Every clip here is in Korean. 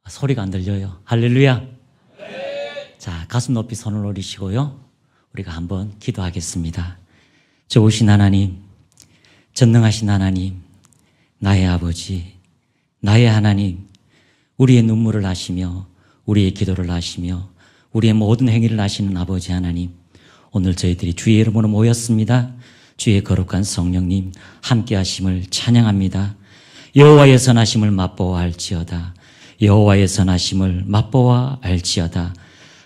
소리가 안 들려요. 할렐루야. 자, 가슴 높이 손을 올리시고요. 우리가 한번 기도하겠습니다. 좋으신 하나님, 전능하신 하나님, 나의 아버지, 나의 하나님, 우리의 눈물을 아시며 우리의 기도를 아시며 우리의 모든 행위를 아시는 아버지 하나님, 오늘 저희들이 주의 이름으로 모였습니다. 주의 거룩한 성령님 함께 하심을 찬양합니다. 여호와의 선하심을 맛보아 알지어다. 여호와의 선하심을 맛보아 알지어다.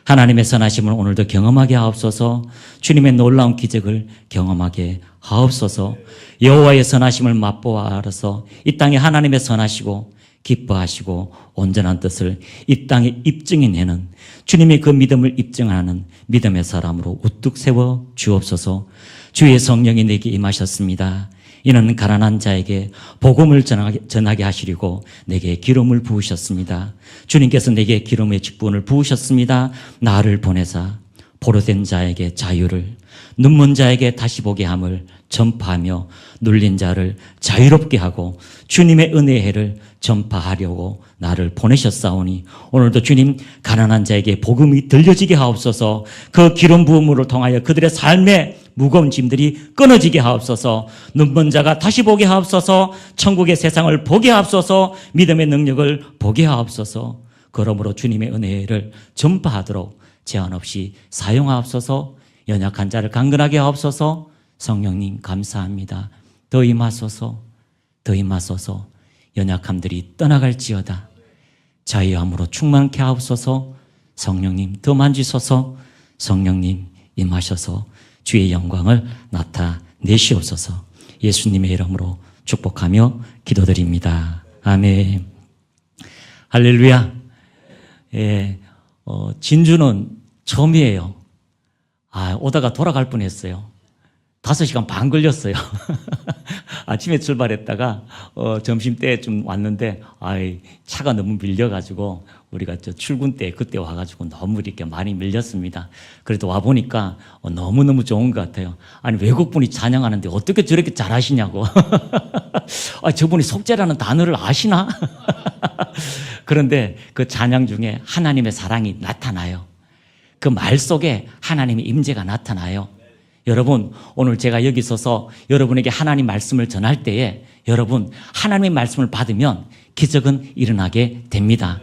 하나님의 선하심을 오늘도 경험하게 하옵소서. 주님의 놀라운 기적을 경험하게 하옵소서. 여호와의 선하심을 맛보아 알아서 이 땅에 하나님의 선하시고 기뻐하시고 온전한 뜻을 이 땅에 입증해내는 주님의 그 믿음을 입증하는 믿음의 사람으로 우뚝 세워 주옵소서. 주의 성령이 내게 임하셨습니다. 이는 가난한 자에게 복음을 전하게 하시려고 내게 기름을 부으셨습니다. 주님께서 내게 기름의 직분을 부으셨습니다. 나를 보내사 포로된 자에게 자유를, 눈먼 자에게 다시 보게 함을 전파하며 눌린 자를 자유롭게 하고 주님의 은혜의 해를 전파하려고 나를 보내셨사오니 오늘도 주님 가난한 자에게 복음이 들려지게 하옵소서. 그 기름 부음을 통하여 그들의 삶의 무거운 짐들이 끊어지게 하옵소서. 눈먼 자가 다시 보게 하옵소서. 천국의 세상을 보게 하옵소서. 믿음의 능력을 보게 하옵소서. 그러므로 주님의 은혜를 전파하도록 제한 없이 사용하옵소서. 연약한 자를 강건하게 하옵소서. 성령님 감사합니다. 더 임하소서. 더 임하소서. 연약함들이 떠나갈지어다. 자유함으로 충만케 하옵소서. 성령님 더 만지소서. 성령님 임하셔서 주의 영광을 나타내시옵소서. 예수님의 이름으로 축복하며 기도드립니다. 아멘. 할렐루야. 예, 진주는 처음이에요. 오다가 돌아갈 뻔했어요. 5시간 반 걸렸어요. 아침에 출발했다가 점심때쯤 왔는데 차가 너무 밀려가지고 우리가 출근 때 그때 와가지고 너무 이렇게 많이 밀렸습니다. 그래도 와보니까 너무너무 좋은 것 같아요. 아니 외국분이 찬양하는데 어떻게 저렇게 잘하시냐고. 저분이 속죄라는 단어를 아시나? 그런데 그 찬양 중에 하나님의 사랑이 나타나요. 그 말 속에 하나님의 임재가 나타나요. 여러분, 오늘 제가 여기 서서 여러분에게 하나님 말씀을 전할 때에 여러분, 하나님의 말씀을 받으면 기적은 일어나게 됩니다.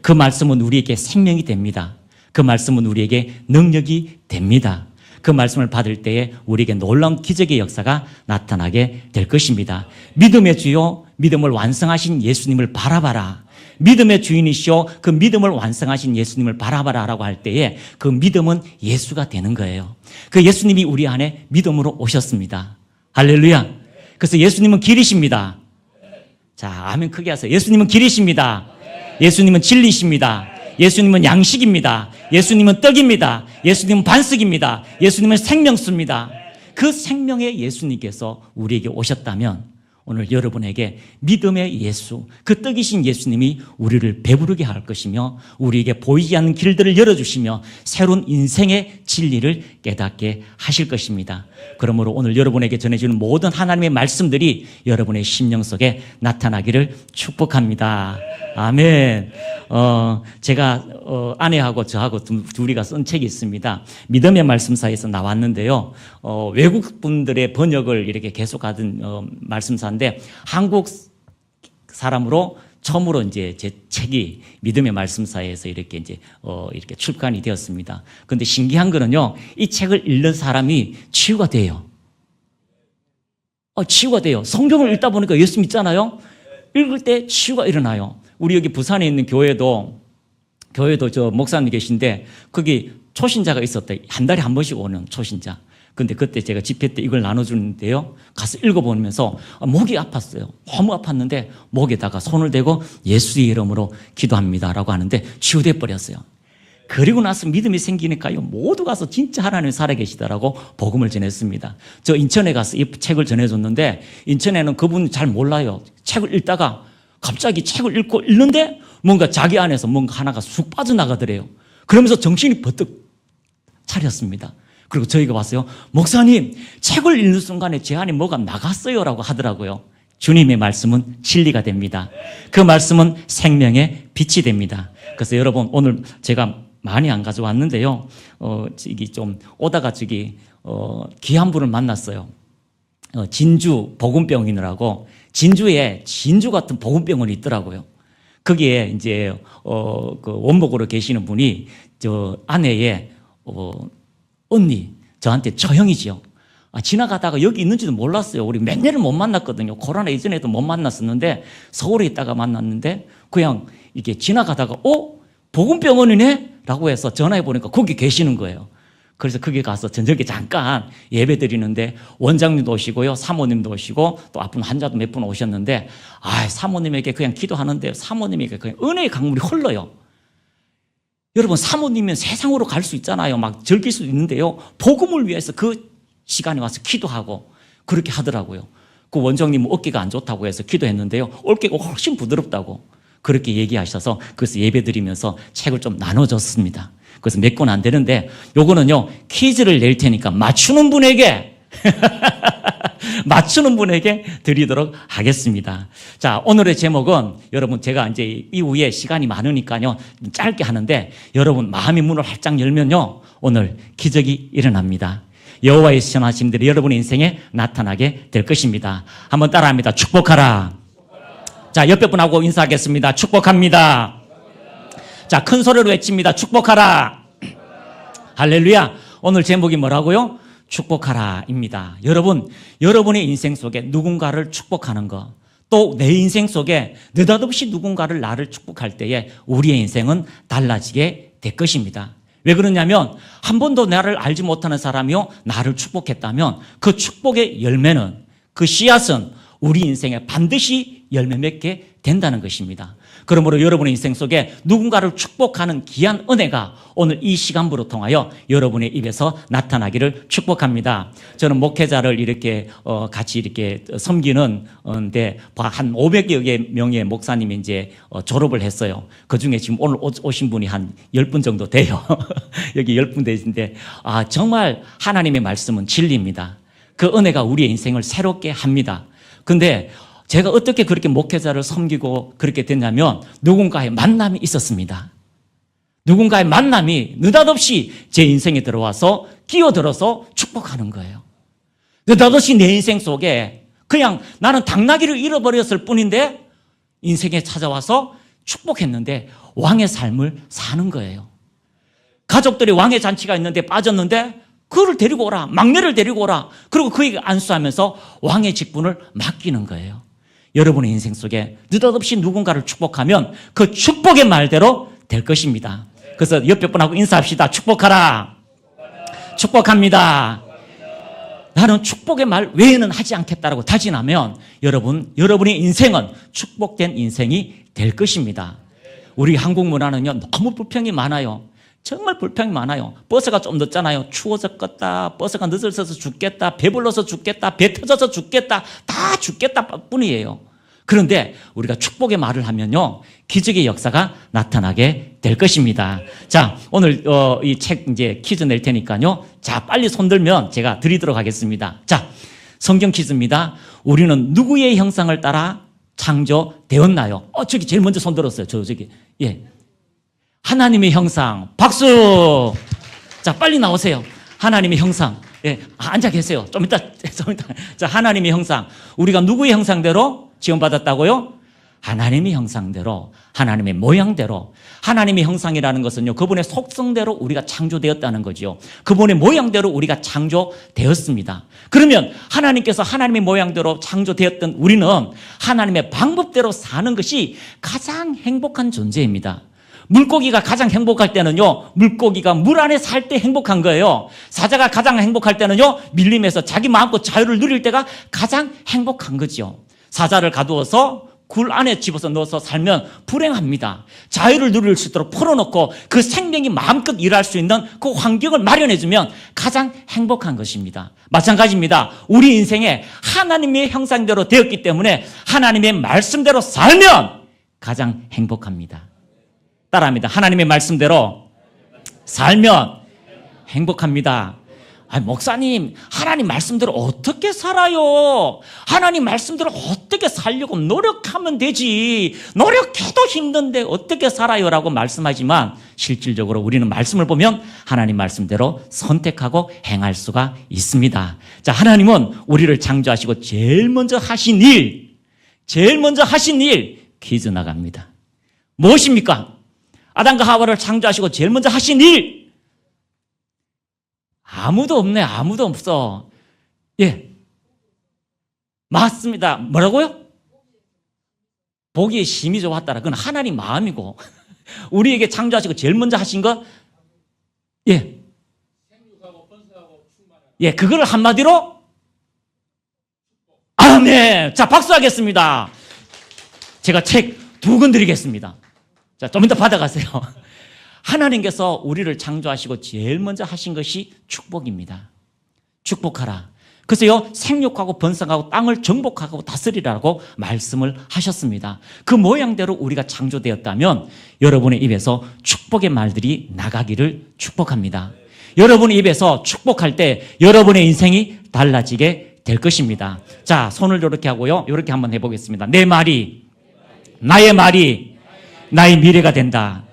그 말씀은 우리에게 생명이 됩니다. 그 말씀은 우리에게 능력이 됩니다. 그 말씀을 받을 때에 우리에게 놀라운 기적의 역사가 나타나게 될 것입니다. 믿음의 주요, 믿음을 완성하신 예수님을 바라봐라. 믿음의 주인이시오, 그 믿음을 완성하신 예수님을 바라봐라라고 할 때에 그 믿음은 예수가 되는 거예요. 그 예수님이 우리 안에 믿음으로 오셨습니다. 할렐루야. 그래서 예수님은 길이십니다. 자, 아멘 크게 하세요. 예수님은 길이십니다. 예수님은 진리십니다. 예수님은 양식입니다. 예수님은 떡입니다. 예수님은 반석입니다. 예수님은 생명수입니다. 그 생명의 예수님께서 우리에게 오셨다면 오늘 여러분에게 믿음의 예수, 그 떡이신 예수님이 우리를 배부르게 할 것이며 우리에게 보이지 않는 길들을 열어주시며 새로운 인생의 진리를 깨닫게 하실 것입니다. 그러므로 오늘 여러분에게 전해주는 모든 하나님의 말씀들이 여러분의 심령 속에 나타나기를 축복합니다. 아멘. 제가 아내하고 저하고 둘이가 쓴 책이 있습니다. 믿음의 말씀사에서 나왔는데요. 외국 분들의 번역을 이렇게 계속하던 말씀사인데 한국 사람으로 처음으로 이제 제 책이 믿음의 말씀사에서 이렇게 출간이 되었습니다. 그런데 신기한 거는요, 이 책을 읽는 사람이 치유가 돼요. 치유가 돼요. 성경을 읽다 보니까 예수 믿잖아요. 읽을 때 치유가 일어나요. 우리 여기 부산에 있는 교회도 저 목사님 계신데 거기 초신자가 있었대. 한 달에 한 번씩 오는 초신자. 근데 그때 제가 집회 때 이걸 나눠주는데요. 가서 읽어보면서 목이 아팠어요. 너무 아팠는데 목에다가 손을 대고 예수의 이름으로 기도합니다라고 하는데 치유돼 버렸어요. 그리고 나서 믿음이 생기니까요. 모두 가서 진짜 하나님 살아계시다라고 복음을 전했습니다. 저 인천에 가서 이 책을 전해줬는데 인천에는 그분 잘 몰라요. 책을 읽다가 갑자기 책을 읽는데 뭔가 자기 안에서 뭔가 하나가 쑥 빠져나가더래요. 그러면서 정신이 버뜩 차렸습니다. 그리고 저희가 봤어요. 목사님, 책을 읽는 순간에 제 안에 뭐가 나갔어요 라고 하더라고요. 주님의 말씀은 진리가 됩니다. 그 말씀은 생명의 빛이 됩니다. 그래서 여러분, 오늘 제가 많이 안 가져왔는데요. 저기 좀 오다가 귀한 분을 만났어요. 진주 복음병원이라고, 진주에 진주 같은 복음병원이 있더라고요. 거기에 이제 그 원목으로 계시는 분이 저 아내의 언니, 저한테 처형이지요. 지나가다가 여기 있는지도 몰랐어요. 우리 몇 년을 못 만났거든요. 코로나 이전에도 못 만났었는데 서울에 있다가 만났는데 그냥 이게 지나가다가 복음병원이네? 라고 해서 전화해 보니까 거기 계시는 거예요. 그래서 거기 가서 저녁에 잠깐 예배 드리는데 원장님도 오시고요, 사모님도 오시고 또 아픈 환자도 몇 분 오셨는데 사모님에게 그냥 기도하는데 사모님에게 그냥 은혜의 강물이 흘러요. 여러분, 사모님은 세상으로 갈 수 있잖아요. 막 즐길 수 있는데요. 복음을 위해서 그 시간에 와서 기도하고 그렇게 하더라고요. 그 원장님은 어깨가 안 좋다고 해서 기도했는데요. 어깨가 훨씬 부드럽다고 그렇게 얘기하셔서 그래서 예배 드리면서 책을 좀 나눠줬습니다. 그래서 몇 권 안 되는데 요거는요, 퀴즈를 낼 테니까 맞추는 분에게 드리도록 하겠습니다. 자, 오늘의 제목은 여러분, 제가 이제 이후에 시간이 많으니까요 짧게 하는데 여러분 마음의 문을 활짝 열면요 오늘 기적이 일어납니다. 여호와의 선하심들이 여러분의 인생에 나타나게 될 것입니다. 한번 따라합니다. 축복하라. 자, 옆에 분하고 인사하겠습니다. 축복합니다. 자, 큰 소리로 외칩니다. 축복하라. 할렐루야. 오늘 제목이 뭐라고요? 축복하라입니다. 여러분, 여러분의 인생 속에 누군가를 축복하는 것, 또 내 인생 속에 느닷없이 누군가를 나를 축복할 때에 우리의 인생은 달라지게 될 것입니다. 왜 그러냐면 한 번도 나를 알지 못하는 사람이요 나를 축복했다면 그 축복의 열매는, 그 씨앗은 우리 인생에 반드시 열매 맺게 된다는 것입니다. 그러므로 여러분의 인생 속에 누군가를 축복하는 귀한 은혜가 오늘 이 시간부로 통하여 여러분의 입에서 나타나기를 축복합니다. 저는 목회자를 이렇게 같이 이렇게 섬기는데 한 500여 명의 목사님이 이제 졸업을 했어요. 그 중에 지금 오늘 오신 분이 한 10분 정도 돼요. 여기 10분 되신데 정말 하나님의 말씀은 진리입니다. 그 은혜가 우리의 인생을 새롭게 합니다. 근데 제가 어떻게 그렇게 목회자를 섬기고 그렇게 됐냐면 누군가의 만남이 있었습니다. 누군가의 만남이 느닷없이 제 인생에 들어와서 끼어들어서 축복하는 거예요. 느닷없이 내 인생 속에 그냥 나는 당나귀를 잃어버렸을 뿐인데 인생에 찾아와서 축복했는데 왕의 삶을 사는 거예요. 가족들이 왕의 잔치가 있는데 빠졌는데 그를 데리고 오라, 막내를 데리고 오라. 그리고 그에게 안수하면서 왕의 직분을 맡기는 거예요. 여러분의 인생 속에 느닷없이 누군가를 축복하면 그 축복의 말대로 될 것입니다. 그래서 옆에 분하고 인사합시다. 축복하라. 축복합니다. 나는 축복의 말 외에는 하지 않겠다라고 다짐하면 여러분의 인생은 축복된 인생이 될 것입니다. 우리 한국 문화는요 너무 불평이 많아요. 정말 불평이 많아요. 버스가 좀 늦잖아요. 추워서 껐다, 버스가 늦어서 죽겠다, 배불러서 죽겠다, 배 터져서 죽겠다, 다 죽겠다 뿐이에요. 그런데 우리가 축복의 말을 하면요 기적의 역사가 나타나게 될 것입니다. 자, 오늘 이 책 이제 퀴즈 낼 테니까요. 자, 빨리 손 들면 제가 드리도록 하겠습니다. 자, 성경 퀴즈입니다. 우리는 누구의 형상을 따라 창조되었나요? 저기 제일 먼저 손 들었어요. 저기. 예. 하나님의 형상. 박수. 자, 빨리 나오세요. 하나님의 형상. 예, 앉아 계세요. 좀 이따. 자, 하나님의 형상. 우리가 누구의 형상대로 지원받았다고요? 하나님의 형상대로, 하나님의 모양대로. 하나님의 형상이라는 것은요, 그분의 속성대로 우리가 창조되었다는 거죠. 그분의 모양대로 우리가 창조되었습니다. 그러면 하나님께서 하나님의 모양대로 창조되었던 우리는 하나님의 방법대로 사는 것이 가장 행복한 존재입니다. 물고기가 가장 행복할 때는요, 물고기가 물 안에 살 때 행복한 거예요. 사자가 가장 행복할 때는요, 밀림에서 자기 마음껏 자유를 누릴 때가 가장 행복한 거죠. 사자를 가두어서 굴 안에 집어서 넣어서 살면 불행합니다. 자유를 누릴 수 있도록 풀어놓고 그 생명이 마음껏 일할 수 있는 그 환경을 마련해주면 가장 행복한 것입니다. 마찬가지입니다. 우리 인생에 하나님의 형상대로 되었기 때문에 하나님의 말씀대로 살면 가장 행복합니다. 따라합니다. 하나님의 말씀대로 살면 행복합니다. 아니, 목사님, 하나님 말씀대로 어떻게 살아요? 하나님 말씀대로 어떻게 살려고 노력하면 되지. 노력해도 힘든데 어떻게 살아요? 라고 말씀하지만 실질적으로 우리는 말씀을 보면 하나님 말씀대로 선택하고 행할 수가 있습니다. 자, 하나님은 우리를 창조하시고 제일 먼저 하신 일, 퀴즈 나갑니다. 무엇입니까? 아담과 하와를 창조하시고 제일 먼저 하신 일, 아무도 없네. 아무도 없어. 예. 맞습니다. 뭐라고요? 보기에 심히 좋았다라. 그건 하나님 마음이고. 우리에게 창조하시고 제일 먼저 하신 것? 예. 예, 그걸 한마디로? 아멘. 자, 박수하겠습니다. 제가 책 2권 드리겠습니다. 자, 좀 이따 받아가세요. 하나님께서 우리를 창조하시고 제일 먼저 하신 것이 축복입니다. 축복하라. 그래서요, 생육하고 번성하고 땅을 정복하고 다스리라고 말씀을 하셨습니다. 그 모양대로 우리가 창조되었다면 여러분의 입에서 축복의 말들이 나가기를 축복합니다. 여러분의 입에서 축복할 때 여러분의 인생이 달라지게 될 것입니다. 자, 손을 이렇게 하고요, 이렇게 한번 해보겠습니다. 내 말이, 나의 말이 나의 미래가 된다.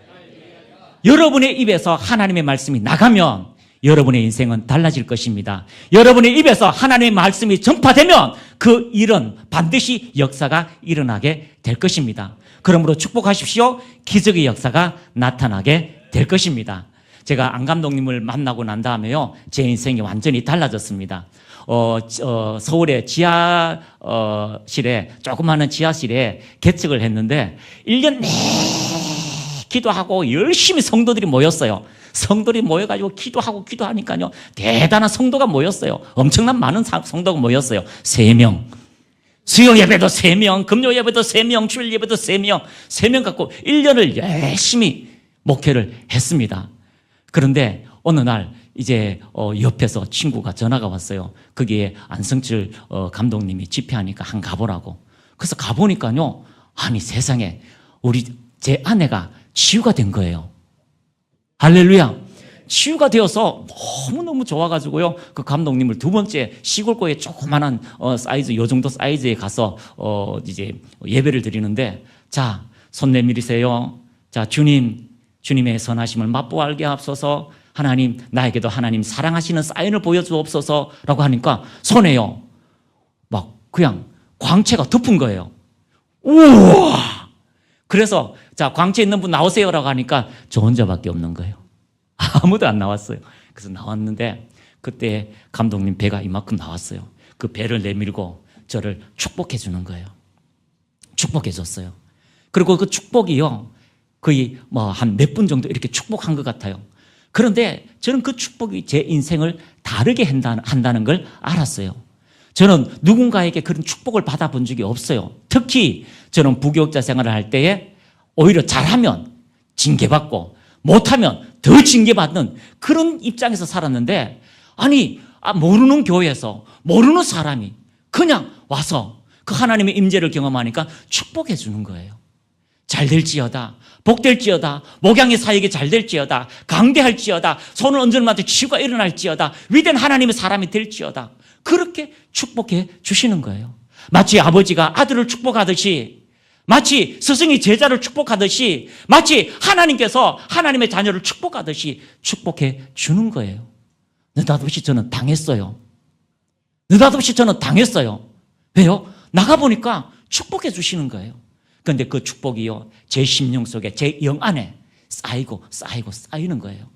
여러분의 입에서 하나님의 말씀이 나가면 여러분의 인생은 달라질 것입니다. 여러분의 입에서 하나님의 말씀이 전파되면 그 일은 반드시 역사가 일어나게 될 것입니다. 그러므로 축복하십시오. 기적의 역사가 나타나게 될 것입니다. 제가 안 감독님을 만나고 난 다음에요, 제 인생이 완전히 달라졌습니다. 서울의 지하실에, 조그마한 지하실에 개척을 했는데 1년 내 기도하고 열심히 성도들이 모였어요. 성도들이 모여가지고 기도하니까요, 대단한 성도가 모였어요. 엄청난 많은 성도가 모였어요. 3명. 수요 예배도 3명, 금요 예배도 3명, 주일 예배도 3명, 3명 갖고 1년을 열심히 목회를 했습니다. 그런데 어느 날 이제 옆에서 친구가 전화가 왔어요. 거기에 안성철 감독님이 집회하니까 한 가보라고. 그래서 가보니까요, 아니 세상에 제 아내가 치유가 된 거예요. 할렐루야. 치유가 되어서 너무너무 좋아가지고요, 그 감독님을 2번째 시골고에 조그만한 사이즈, 요 정도 사이즈에 가서 이제 예배를 드리는데, 자, 손 내밀으세요. 자, 주님의 선하심을 맛보아 알게 하옵소서. 하나님, 나에게도 하나님 사랑하시는 사인을 보여주옵소서라고 하니까 손에요, 막 그냥 광채가 덮은 거예요. 우와! 그래서 자, 광채 있는 분 나오세요라고 하니까 저 혼자밖에 없는 거예요. 아무도 안 나왔어요. 그래서 나왔는데 그때 감독님 배가 이만큼 나왔어요. 그 배를 내밀고 저를 축복해 주는 거예요. 축복해 줬어요. 그리고 그 축복이요, 거의 뭐 한 몇 분 정도 이렇게 축복한 것 같아요. 그런데 저는 그 축복이 제 인생을 다르게 한다는 걸 알았어요. 저는 누군가에게 그런 축복을 받아본 적이 없어요. 특히 저는 부교육자 생활을 할 때에 오히려 잘하면 징계받고 못하면 더 징계받는 그런 입장에서 살았는데, 아니, 모르는 교회에서 모르는 사람이 그냥 와서 그 하나님의 임재를 경험하니까 축복해 주는 거예요. 잘 될지어다, 복될지어다, 목양의 사역이 잘 될지어다, 강대할지어다, 손을 얹을마다 치유가 일어날지어다, 위대한 하나님의 사람이 될지어다, 그렇게 축복해 주시는 거예요. 마치 아버지가 아들을 축복하듯이, 마치 스승이 제자를 축복하듯이, 마치 하나님께서 하나님의 자녀를 축복하듯이 축복해 주는 거예요. 느닷없이 저는 당했어요. 왜요? 나가보니까 축복해 주시는 거예요. 그런데 그 축복이요, 제 심령 속에, 제 영 안에 쌓이는 거예요.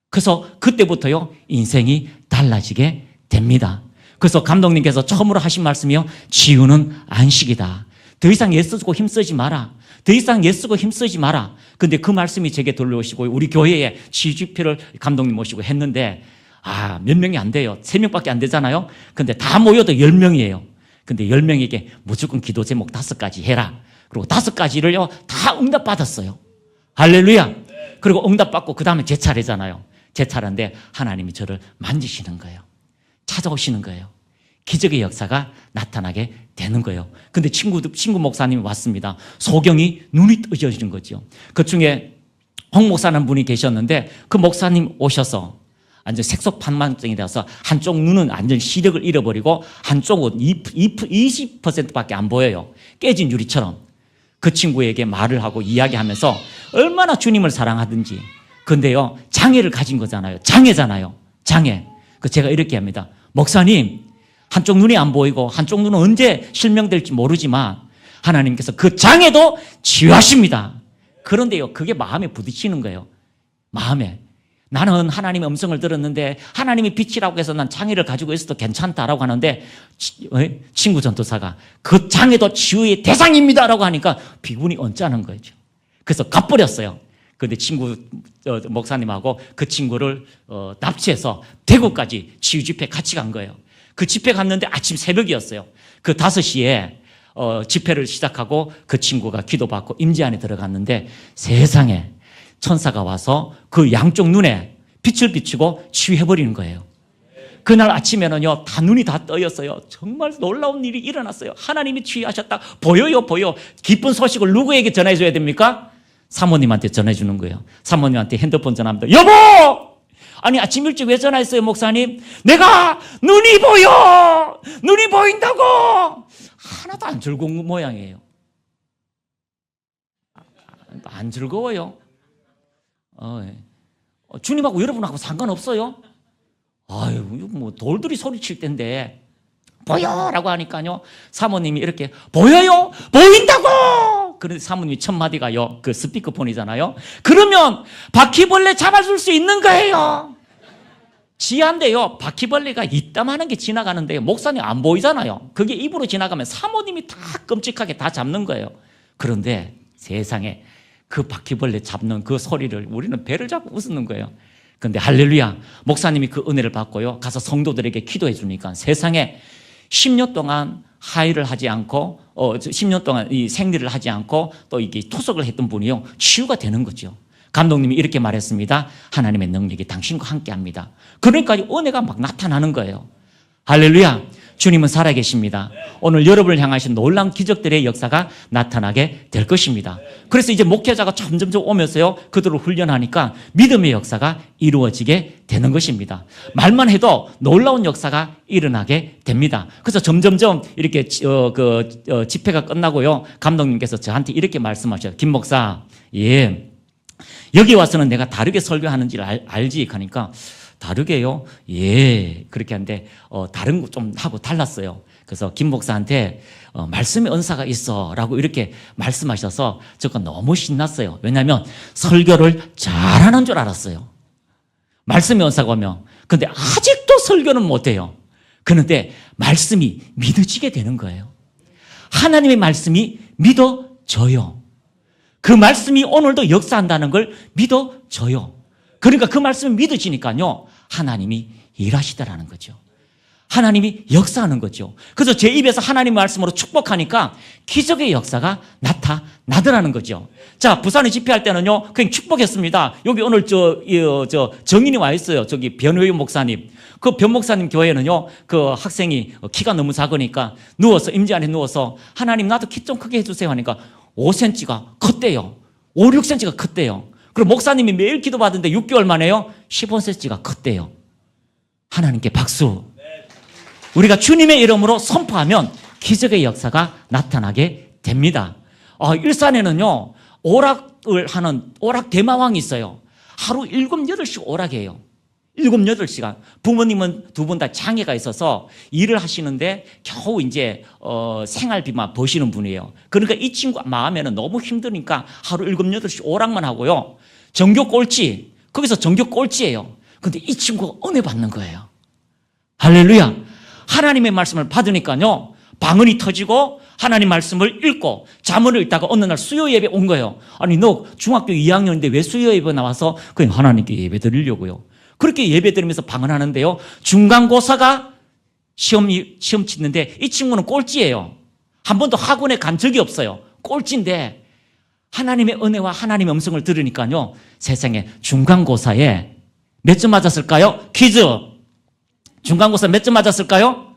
그래서 그때부터요, 인생이 달라지게 됩니다. 그래서 감독님께서 처음으로 하신 말씀이요, 치유는 안식이다. 더 이상 애쓰고 힘쓰지 마라. 근데 그 말씀이 제게 들려오시고 우리 교회에 치유 집회를 감독님 모시고 했는데, 몇 명이 안 돼요. 3명밖에 안 되잖아요. 근데 다 모여도 10명이에요. 근데 10명에게 무조건 기도 제목 5가지 해라. 그리고 5가지를요, 다 응답받았어요. 할렐루야. 그리고 응답받고 그 다음에 제 차례잖아요. 제 차례인데 하나님이 저를 만지시는 거예요. 찾아오시는 거예요. 기적의 역사가 나타나게 되는 거예요. 근데 친구 목사님이 왔습니다. 소경이 눈이 뜨져지는 거죠. 그 중에 홍 목사라는 분이 계셨는데 그 목사님 오셔서 완전 색소판만증이 되어서 한쪽 눈은 완전 시력을 잃어버리고 한쪽은 20%밖에 안 보여요. 깨진 유리처럼. 그 친구에게 말을 하고 이야기하면서 얼마나 주님을 사랑하든지. 근데요, 장애를 가진 거잖아요. 장애잖아요. 장애. 그 제가 이렇게 합니다. 목사님, 한쪽 눈이 안 보이고 한쪽 눈은 언제 실명될지 모르지만 하나님께서 그 장애도 치유하십니다. 그런데요, 그게 마음에 부딪히는 거예요. 마음에. 나는 하나님의 음성을 들었는데 하나님이 빛이라고 해서 난 장애를 가지고 있어도 괜찮다라고 하는데 친구 전도사가 그 장애도 치유의 대상입니다라고 하니까 비군이 언짢은 거죠. 그래서 가버렸어요. 그런데 친구 목사님하고 그 친구를 납치해서 대구까지 치유 집회 같이 간 거예요. 그 집회 갔는데 아침 새벽이었어요. 그 5시에 집회를 시작하고 그 친구가 기도받고 임재 안에 들어갔는데 세상에 천사가 와서 그 양쪽 눈에 빛을 비추고 치유해버리는 거예요. 그날 아침에는요, 다 눈이 다 떠였어요. 정말 놀라운 일이 일어났어요. 하나님이 치유하셨다. 보여요, 보여. 기쁜 소식을 누구에게 전해줘야 됩니까? 사모님한테 전해주는 거예요. 사모님한테 핸드폰 전화합니다. 여보! 아니, 아침 일찍 왜 전화했어요, 목사님? 내가 눈이 보여! 눈이 보인다고! 하나도 안 즐거운 모양이에요. 안 즐거워요. 주님하고 여러분하고 상관없어요. 아유, 뭐 돌들이 소리칠 텐데 보여라고 하니까요, 사모님이 이렇게 보여요, 보인다고. 그런데 사모님이 첫 마디가요, 그 스피커폰이잖아요. 그러면 바퀴벌레 잡아줄 수 있는 거예요. 지한데요, 바퀴벌레가 있다마는 게 지나가는데요, 목사님 안 보이잖아요. 그게 입으로 지나가면 사모님이 다 끔찍하게 다 잡는 거예요. 그런데 세상에 그 바퀴벌레 잡는 그 소리를 우리는 배를 잡고 웃는 거예요. 그런데 할렐루야, 목사님이 그 은혜를 받고요, 가서 성도들에게 기도해 주니까 세상에 10년 동안 하의를 하지 않고 10년 동안 이 생리를 하지 않고 또 이게 투석을 했던 분이요, 치유가 되는 거죠. 감독님이 이렇게 말했습니다. 하나님의 능력이 당신과 함께합니다. 그러니까 은혜가 막 나타나는 거예요. 할렐루야, 주님은 살아계십니다. 오늘 여러분을 향하신 놀라운 기적들의 역사가 나타나게 될 것입니다. 그래서 이제 목회자가 점점점 오면서요, 그들을 훈련하니까 믿음의 역사가 이루어지게 되는 것입니다. 말만 해도 놀라운 역사가 일어나게 됩니다. 그래서 점점점 이렇게 집회가 끝나고요, 감독님께서 저한테 이렇게 말씀하셔요. 김 목사, 예, 여기 와서는 내가 다르게 설교하는지를 알지? 하니까 다르게요? 예. 그렇게 하는데, 다른 거 좀 하고 달랐어요. 그래서 김 목사한테, 말씀의 은사가 있어. 라고 이렇게 말씀하셔서 제가 너무 신났어요. 왜냐하면 설교를 잘하는 줄 알았어요. 말씀의 은사가 오면. 근데 아직도 설교는 못해요. 그런데 말씀이 믿어지게 되는 거예요. 하나님의 말씀이 믿어져요. 그 말씀이 오늘도 역사한다는 걸 믿어져요. 그러니까 그 말씀이 믿어지니까요, 하나님이 일하시더라는 거죠. 하나님이 역사하는 거죠. 그래서 제 입에서 하나님 말씀으로 축복하니까 기적의 역사가 나타나더라는 거죠. 자, 부산에 집회할 때는요, 그냥 축복했습니다. 여기 오늘 정인이 와 있어요. 저기 변호유 목사님. 그 변 목사님 교회는요, 그 학생이 키가 너무 작으니까 누워서, 임지 안에 누워서 하나님 나도 키 좀 크게 해주세요 하니까 5cm가 컸대요. 5, 6cm가 컸대요. 그리고 목사님이 매일 기도받는데 6개월 만에요, 15cm가 컸대요. 하나님께 박수. 우리가 주님의 이름으로 선포하면 기적의 역사가 나타나게 됩니다. 일산에는요, 오락을 하는 오락 대마왕이 있어요. 하루 7, 8씩 오락해요. 7, 8시간. 부모님은 두 분 다 장애가 있어서 일을 하시는데 겨우 이제 생활비만 버시는 분이에요. 그러니까 이 친구 마음에는 너무 힘드니까 하루 7, 8시 오락만 하고요, 전교 꼴찌, 거기서 전교 꼴찌예요. 근데 이 친구가 은혜 받는 거예요. 할렐루야. 하나님의 말씀을 받으니까요, 방언이 터지고 하나님 말씀을 읽고 잠언을 읽다가 어느 날 수요 예배 온 거예요. 아니, 너 중학교 2학년인데 왜 수요 예배 나와서? 그냥 하나님께 예배 드리려고요. 그렇게 예배 드리면서 방언하는데요, 중간고사가 시험 치는데 이 친구는 꼴찌예요. 한 번도 학원에 간 적이 없어요. 꼴찌인데 하나님의 은혜와 하나님의 음성을 들으니까요, 세상에 중간고사에 몇 점 맞았을까요? 퀴즈. 중간고사 몇 점 맞았을까요?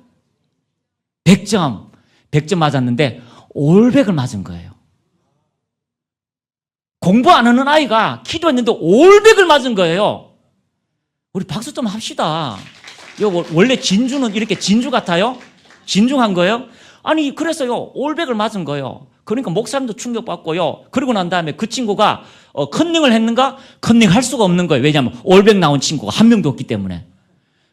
100점. 100점 맞았는데 올백을 맞은 거예요. 공부 안 하는 아이가 기도했는데 올백을 맞은 거예요. 우리 박수 좀 합시다. 이거 원래 진주는 이렇게 진주 같아요? 진중한 거예요? 아니, 그래서요, 올백을 맞은 거예요. 그러니까 목사님도 충격받고요. 그러고 난 다음에 그 친구가 컨닝을 했는가? 컨닝할 수가 없는 거예요. 왜냐하면 올백 나온 친구가 한 명도 없기 때문에.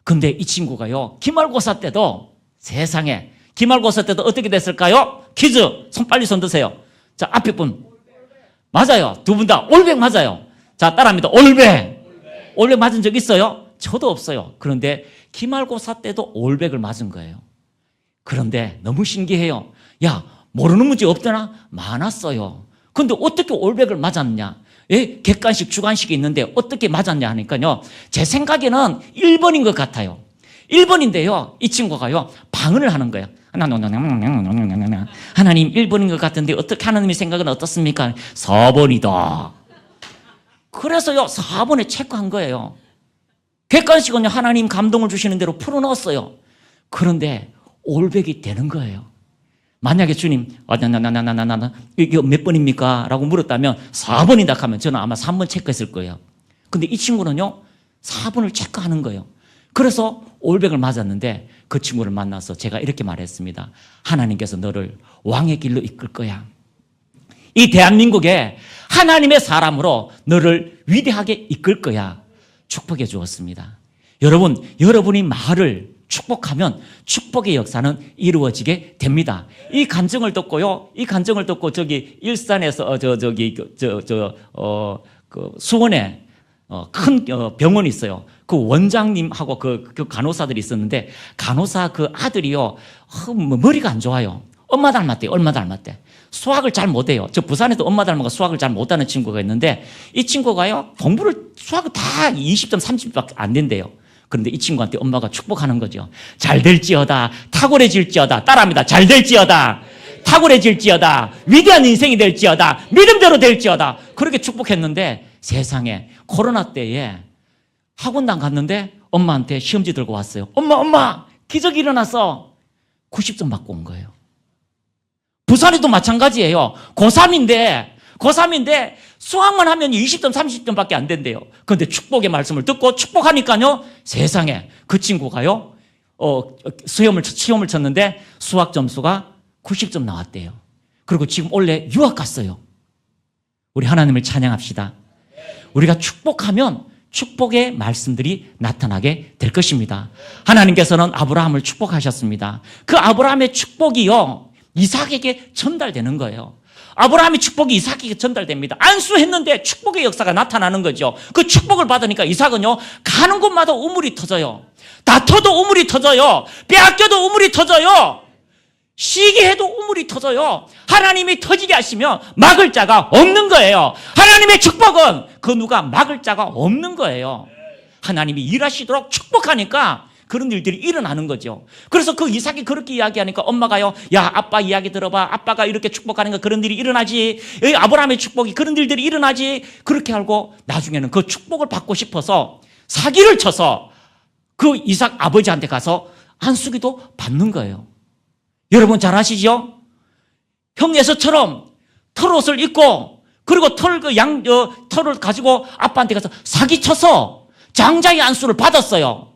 근데 이 친구가요, 기말고사 때도 세상에, 기말고사 때도 어떻게 됐을까요? 퀴즈, 빨리 손 드세요. 자, 앞에 분. 맞아요. 두 분 다 올백 맞아요. 자, 따라합니다. 올백. 올백 맞은 적 있어요? 저도 없어요. 그런데 기말고사 때도 올백을 맞은 거예요. 그런데 너무 신기해요. 야, 모르는 문제 없더나? 많았어요. 근데 어떻게 올백을 맞았냐? 예? 객관식, 주관식이 있는데 어떻게 맞았냐 하니까요. 제 생각에는 1번인 것 같아요. 1번인데요. 이 친구가요, 방언을 하는 거예요. 하나님 1번인 것 같은데 어떻게 하나님의 생각은 어떻습니까? 4번이다. 그래서요, 4번에 체크한 거예요. 객관식은요, 하나님 감동을 주시는 대로 풀어넣었어요. 그런데 올백이 되는 거예요. 만약에 주님, 이게 몇 번입니까? 라고 물었다면 4번이다 하면 저는 아마 3번 체크했을 거예요. 근데 이 친구는요, 4번을 체크하는 거예요. 그래서 올백을 맞았는데 그 친구를 만나서 제가 이렇게 말했습니다. 하나님께서 너를 왕의 길로 이끌 거야. 이 대한민국에 하나님의 사람으로 너를 위대하게 이끌 거야. 축복해 주었습니다. 여러분, 여러분이 말을 축복하면 축복의 역사는 이루어지게 됩니다. 이 간증을 듣고요. 이 간증을 듣고 저기 일산에서 수원에 큰 병원이 있어요. 그 원장님하고 그 간호사들이 있었는데 간호사 그 아들이요. 머리가 안 좋아요. 엄마 닮았대요. 엄마 닮았대. 수학을 잘 못해요. 저 부산에도 엄마 닮아가 수학을 잘 못하는 친구가 있는데 이 친구가요. 공부를 수학을 다 20점, 30점밖에 안 된대요. 그런데 이 친구한테 엄마가 축복하는 거죠. 잘 될지어다. 탁월해질지어다. 따라합니다. 잘 될지어다. 탁월해질지어다. 위대한 인생이 될지어다. 믿음대로 될지어다. 그렇게 축복했는데 세상에 코로나 때에 학원당 갔는데 엄마한테 시험지 들고 왔어요. 엄마 기적이 일어났어. 90점 받고 온 거예요. 부산에도 마찬가지예요. 고3인데 수학만 하면 20점, 30점밖에 안 된대요. 그런데 축복의 말씀을 듣고 축복하니까요. 세상에 그 친구가요. 시험을 쳤는데 수학 점수가 90점 나왔대요. 그리고 지금 원래 유학 갔어요. 우리 하나님을 찬양합시다. 우리가 축복하면 축복의 말씀들이 나타나게 될 것입니다. 하나님께서는 아브라함을 축복하셨습니다. 그 아브라함의 축복이요. 이삭에게 전달되는 거예요. 아브라함의 축복이 이삭에게 전달됩니다. 안수했는데 축복의 역사가 나타나는 거죠. 그 축복을 받으니까 이삭은요, 가는 곳마다 우물이 터져요. 다퉈도 우물이 터져요. 빼앗겨도 우물이 터져요. 시기해도 우물이 터져요. 하나님이 터지게 하시면 막을 자가 없는 거예요. 하나님의 축복은 그 누가 막을 자가 없는 거예요. 하나님이 일하시도록 축복하니까 그런 일들이 일어나는 거죠. 그래서 그 이삭이 그렇게 이야기하니까 엄마가요, 야, 아빠 이야기 들어봐. 아빠가 이렇게 축복하는 거 그런 일이 일어나지. 아브라함의 축복이 그런 일들이 일어나지. 그렇게 알고 나중에는 그 축복을 받고 싶어서 사기를 쳐서 그 이삭 아버지한테 가서 안수기도 받는 거예요. 여러분 잘 아시죠? 형 에서처럼 털옷을 입고 그리고 털을 가지고 아빠한테 가서 사기쳐서 장자의 안수를 받았어요.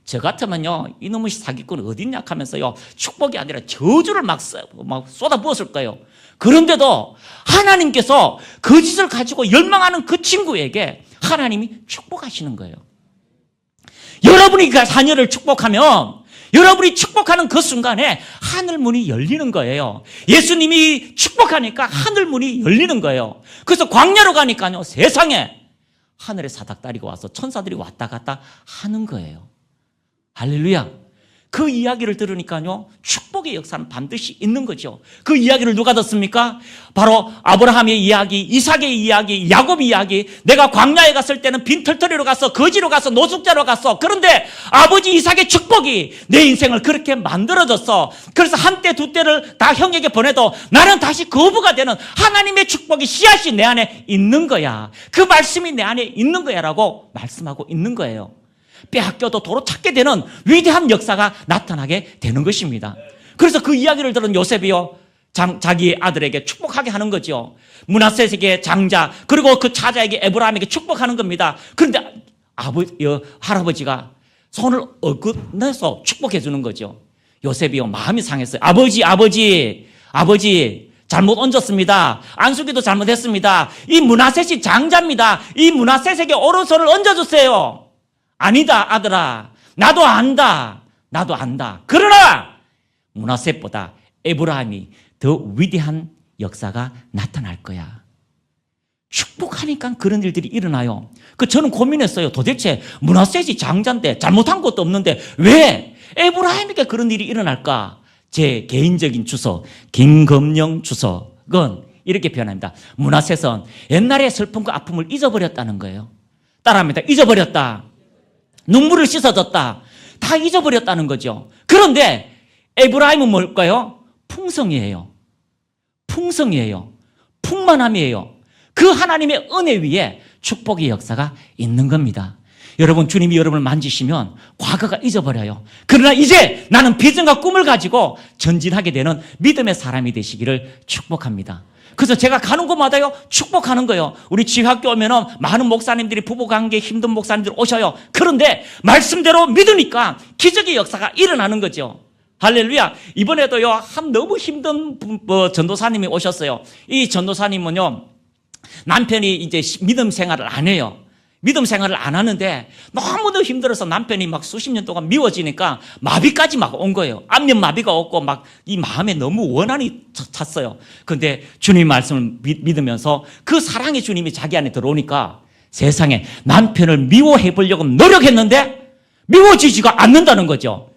저 같으면요, 이놈의 사기꾼 어딨냐 하면서요, 축복이 아니라 저주를 막 쏟아부었을 거예요. 그런데도 하나님께서 그 짓을 가지고 열망하는 그 친구에게 하나님이 축복하시는 거예요. 여러분이 그 자녀를 축복하면 여러분이 축복하는 그 순간에 하늘문이 열리는 거예요. 예수님이 축복하니까 하늘문이 열리는 거예요. 그래서 광야로 가니까요, 세상에 하늘의 사닥다리가 와서 천사들이 왔다 갔다 하는 거예요. 할렐루야. 그 이야기를 들으니까요, 축복의 역사는 반드시 있는 거죠. 그 이야기를 누가 듣습니까? 바로 아브라함의 이야기, 이삭의 이야기, 야곱의 이야기. 내가 광야에 갔을 때는 빈털터리로 가서, 거지로 가서, 노숙자로 갔어. 그런데 아버지 이삭의 축복이 내 인생을 그렇게 만들어줬어. 그래서 한때 두 때를 다 형에게 보내도 나는 다시 거부가 되는 하나님의 축복이 씨앗이 내 안에 있는 거야. 그 말씀이 내 안에 있는 거야 라고 말씀하고 있는 거예요. 빼앗겨도 도로 찾게 되는 위대한 역사가 나타나게 되는 것입니다. 그래서 그 이야기를 들은 요셉이요, 자기 아들에게 축복하게 하는 거죠. 므낫세에게 장자, 그리고 그 차자에게 에브라임에게 축복하는 겁니다. 그런데 할아버지가 손을 얽어내서 축복해 주는 거죠. 요셉이요, 마음이 상했어요. 아버지, 잘못 얹었습니다. 안수기도 잘못했습니다. 이 므낫셋이 장자입니다. 이 므낫셋에게 오른손을 얹어주세요. 아니다, 아들아. 나도 안다. 그러나 므낫셋보다 에브라임이 더 위대한 역사가 나타날 거야. 축복하니까 그런 일들이 일어나요. 저는 고민했어요. 도대체 므낫셋이 장자인데 잘못한 것도 없는데 왜 에브라임에게 그런 일이 일어날까? 제 개인적인 주석, 김검영 주석은 이렇게 표현합니다. 므낫셋은 옛날의 슬픔과 아픔을 잊어버렸다는 거예요. 따라합니다. 잊어버렸다. 눈물을 씻어줬다. 다 잊어버렸다는 거죠. 그런데 에브라임은 뭘까요? 풍성이에요. 풍만함이에요. 그 하나님의 은혜 위에 축복의 역사가 있는 겁니다. 여러분, 주님이 여러분을 만지시면 과거가 잊어버려요. 그러나 이제 나는 비전과 꿈을 가지고 전진하게 되는 믿음의 사람이 되시기를 축복합니다. 그래서 제가 가는 곳마다요, 축복하는 거예요. 우리 지학교 오면은 많은 목사님들이 부부관계 힘든 목사님들 오셔요. 그런데 말씀대로 믿으니까 기적의 역사가 일어나는 거죠. 할렐루야. 이번에도요, 너무 힘든 전도사님이 오셨어요. 이 전도사님은요, 남편이 이제 믿음 생활을 안 해요. 믿음 생활을 안 하는데 너무도 힘들어서 남편이 막 수십 년 동안 미워지니까 마비까지 막 온 거예요. 안면 마비가 없고 막 이 마음에 너무 원한이 찼어요. 그런데 주님 말씀을 믿으면서 그 사랑의 주님이 자기 안에 들어오니까 세상에 남편을 미워해 보려고 노력했는데 미워지지가 않는다는 거죠.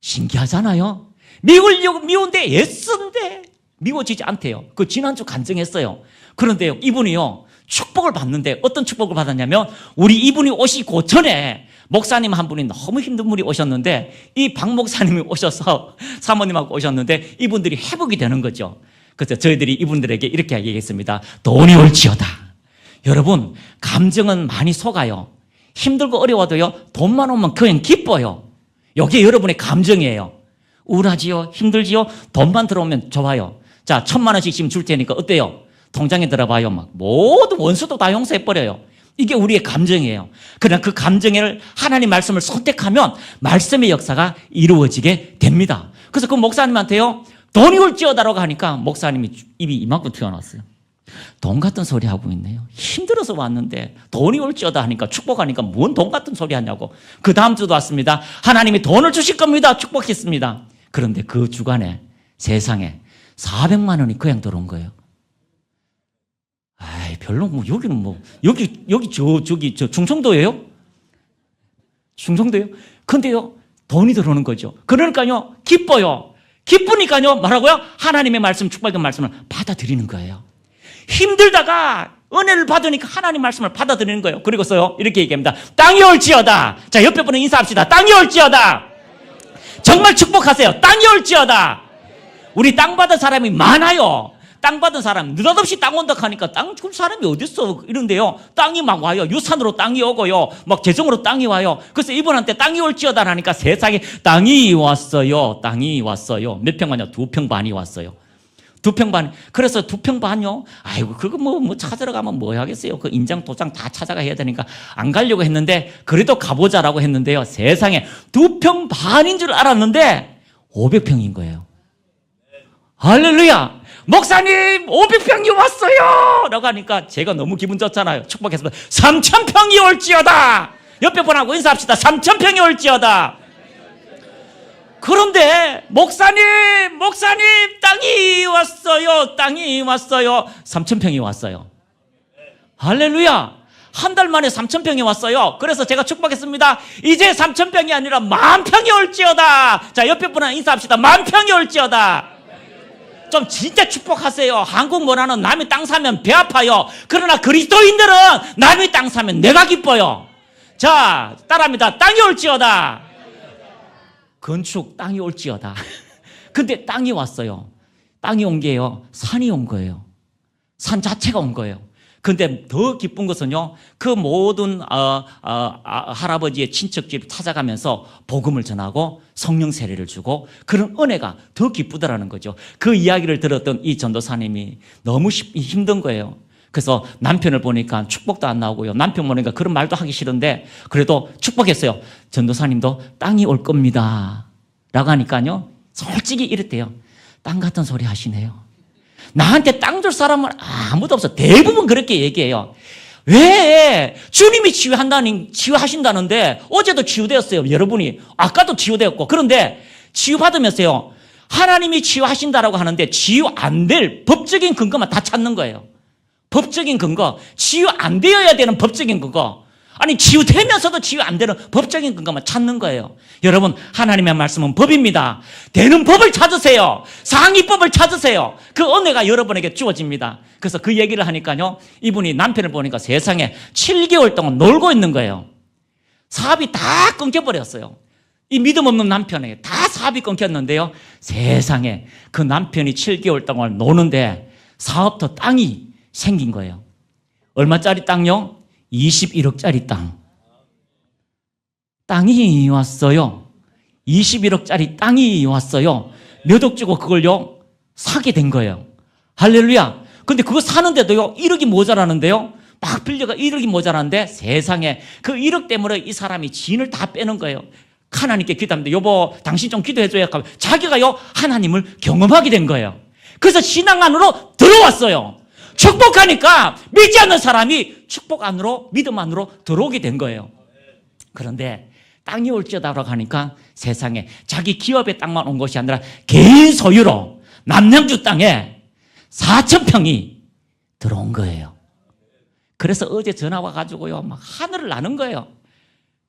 신기하잖아요. 미운데 애쓴데 미워지지 않대요. 지난주 간증했어요. 그런데요, 이분이요, 축복을 받는데 어떤 축복을 받았냐면 우리 이분이 오시고 전에 목사님 한 분이 너무 힘든 분이 오셨는데 이 박 목사님이 오셔서 사모님하고 오셨는데 이분들이 회복이 되는 거죠. 그래서 저희들이 이분들에게 이렇게 얘기했습니다. 돈이 올지어다. 여러분, 감정은 많이 속아요. 힘들고 어려워도요, 돈만 오면 그냥 기뻐요. 이게 여러분의 감정이에요. 우울하지요? 힘들지요? 돈만 들어오면 좋아요. 자, 1,000만 원씩 지금 줄 테니까 어때요? 통장에 들어봐요. 막 모든 원수도 다 용서해버려요. 이게 우리의 감정이에요. 그러나 그 감정을 하나님 말씀을 선택하면 말씀의 역사가 이루어지게 됩니다. 그래서 그 목사님한테요, 돈이 올지어다라고 하니까 목사님이 입이 이만큼 튀어나왔어요. 돈 같은 소리 하고 있네요. 힘들어서 왔는데 돈이 올지어다 하니까 축복하니까 뭔 돈 같은 소리 하냐고. 그 다음 주도 왔습니다. 하나님이 돈을 주실 겁니다. 축복했습니다. 그런데 그 주간에 세상에 400만 원이 그냥 들어온 거예요. 별로 여기는 여기 저 충청도예요? 충청도예요? 근데요, 돈이 들어오는 거죠. 그러니까요, 기뻐요. 기쁘니까요, 뭐라고요? 하나님의 말씀, 축복의 말씀을 받아들이는 거예요. 힘들다가 은혜를 받으니까 하나님 말씀을 받아들이는 거예요. 그리고서요, 이렇게 얘기합니다. 땅이 올지어다. 자, 옆에 분은 인사합시다. 땅이 올지어다. 정말 축복하세요. 땅이 올지어다. 우리 땅 받은 사람이 많아요. 땅 받은 사람, 느닷없이 땅 온다 하니까 땅 줄 사람이 어딨어? 이런데요, 땅이 막 와요. 유산으로 땅이 오고요, 막 재정으로 땅이 와요. 그래서 이분한테 땅이 올지어다 하니까 세상에 땅이 왔어요. 몇 평만요? 2평 반이 왔어요. 2평 반. 그래서 2평 반요? 아이고, 그거 뭐 찾으러 가면 뭐 하겠어요? 그 인장, 도장 다 찾아가 해야 되니까 안 가려고 했는데, 그래도 가보자라고 했는데요, 세상에 2평 반인 줄 알았는데 500평인 거예요. 할렐루야! 목사님, 500평이 왔어요! 라고 하니까 제가 너무 기분 좋잖아요. 축복했습니다. 3,000평이 올지어다! 옆에 분하고 인사합시다. 3,000평이 올지어다! 그런데, 목사님, 땅이 왔어요! 3,000평이 왔어요. 할렐루야! 한 달 만에 3,000평이 왔어요. 그래서 제가 축복했습니다. 이제 3,000평이 아니라 10,000평이 올지어다! 자, 옆에 분하고 인사합시다. 10,000평이 올지어다! 좀 진짜 축복하세요. 한국 문화는 남이 땅 사면 배 아파요. 그러나 그리스도인들은 남이 땅 사면 내가 기뻐요. 자, 따라합니다. 땅이 올지어다. 건축 땅이 올지어다. 근데 땅이 왔어요. 땅이 온 게요, 산이 온 거예요. 산 자체가 온 거예요. 근데 더 기쁜 것은요, 그 모든 할아버지의 친척집 찾아가면서 복음을 전하고 성령 세례를 주고 그런 은혜가 더 기쁘더라는 거죠. 그 이야기를 들었던 이 전도사님이 너무 힘든 거예요. 그래서 남편을 보니까 축복도 안 나오고요. 남편 보니까 그런 말도 하기 싫은데 그래도 축복했어요. 전도사님도 땅이 올 겁니다 라고 하니까요, 솔직히 이랬대요. 땅 같은 소리 하시네요. 나한테 땅 줄 사람은 아무도 없어. 대부분 그렇게 얘기해요. 왜? 주님이 치유하신다는데 어제도 치유되었어요. 여러분이 아까도 치유되었고. 그런데 치유받으면서요, 하나님이 치유하신다라고 하는데 치유 안 될 법적인 근거만 다 찾는 거예요. 법적인 근거, 치유 안 되어야 되는 법적인 근거, 아니 치유되면서도 치유 안 되는 법적인 근거만 찾는 거예요. 여러분, 하나님의 말씀은 법입니다. 되는 법을 찾으세요. 상위법을 찾으세요. 그 은혜가 여러분에게 주어집니다. 그래서 그 얘기를 하니까요, 이분이 남편을 보니까 세상에 7개월 동안 놀고 있는 거예요. 사업이 다 끊겨버렸어요. 이 믿음 없는 남편에게 다 사업이 끊겼는데요, 세상에 그 남편이 7개월 동안 노는데 사업터 땅이 생긴 거예요. 얼마짜리 땅요? 21억짜리 땅. 땅이 왔어요. 21억짜리 땅이 왔어요. 몇 억 주고 그걸요, 사게 된 거예요. 할렐루야. 근데 그거 사는데도요, 1억이 모자라는데요, 막 빌려가 1억이 모자란데 세상에 그 1억 때문에 이 사람이 진을 다 빼는 거예요. 하나님께 기도합니다. 여보, 당신 좀 기도해줘야 하고 자기가요, 하나님을 경험하게 된 거예요. 그래서 신앙 안으로 들어왔어요. 축복하니까 믿지 않는 사람이 축복 안으로, 믿음 안으로 들어오게 된 거예요. 그런데 땅이 올지어다라고 하니까 세상에 자기 기업의 땅만 온 것이 아니라 개인 소유로 남양주 땅에 4,000평이 들어온 거예요. 그래서 어제 전화 와가지고요, 막 하늘을 나는 거예요.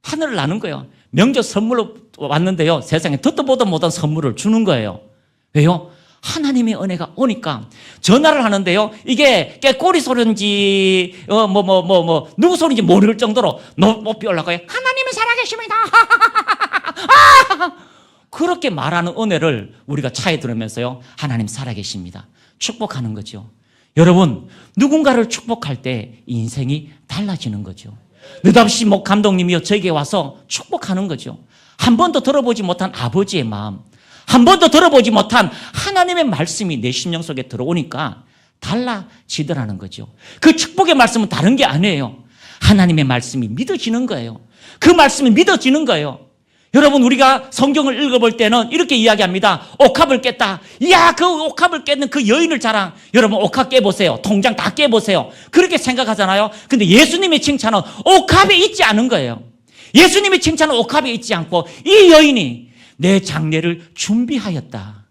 하늘을 나는 거예요. 명절 선물로 왔는데요, 세상에 듣도 보도 못한 선물을 주는 거예요. 왜요? 하나님의 은혜가 오니까. 전화를 하는데요, 이게 깨꼬리 소리인지 누구 소리인지 모를 정도로 높이 올라가요. 하나님이 살아계십니다. 그렇게 말하는 은혜를 우리가 차에 들으면서요, 하나님 살아계십니다, 축복하는 거죠. 여러분, 누군가를 축복할 때 인생이 달라지는 거죠. 느닷없이 목 감독님이요, 저에게 와서 축복하는 거죠. 한 번도 들어보지 못한 아버지의 마음, 한 번도 들어보지 못한 하나님의 말씀이 내 심령 속에 들어오니까 달라지더라는 거죠. 그 축복의 말씀은 다른 게 아니에요. 하나님의 말씀이 믿어지는 거예요. 그 말씀이 믿어지는 거예요. 여러분, 우리가 성경을 읽어볼 때는 이렇게 이야기합니다. 옥합을 깼다. 이야, 그 옥합을 깼는 그 여인을 자랑. 여러분, 옥합 깨보세요. 통장 다 깨보세요. 그렇게 생각하잖아요. 근데 예수님의 칭찬은 옥합에 있지 않은 거예요. 예수님의 칭찬은 옥합에 있지 않고 이 여인이 내 장례를 준비하였다.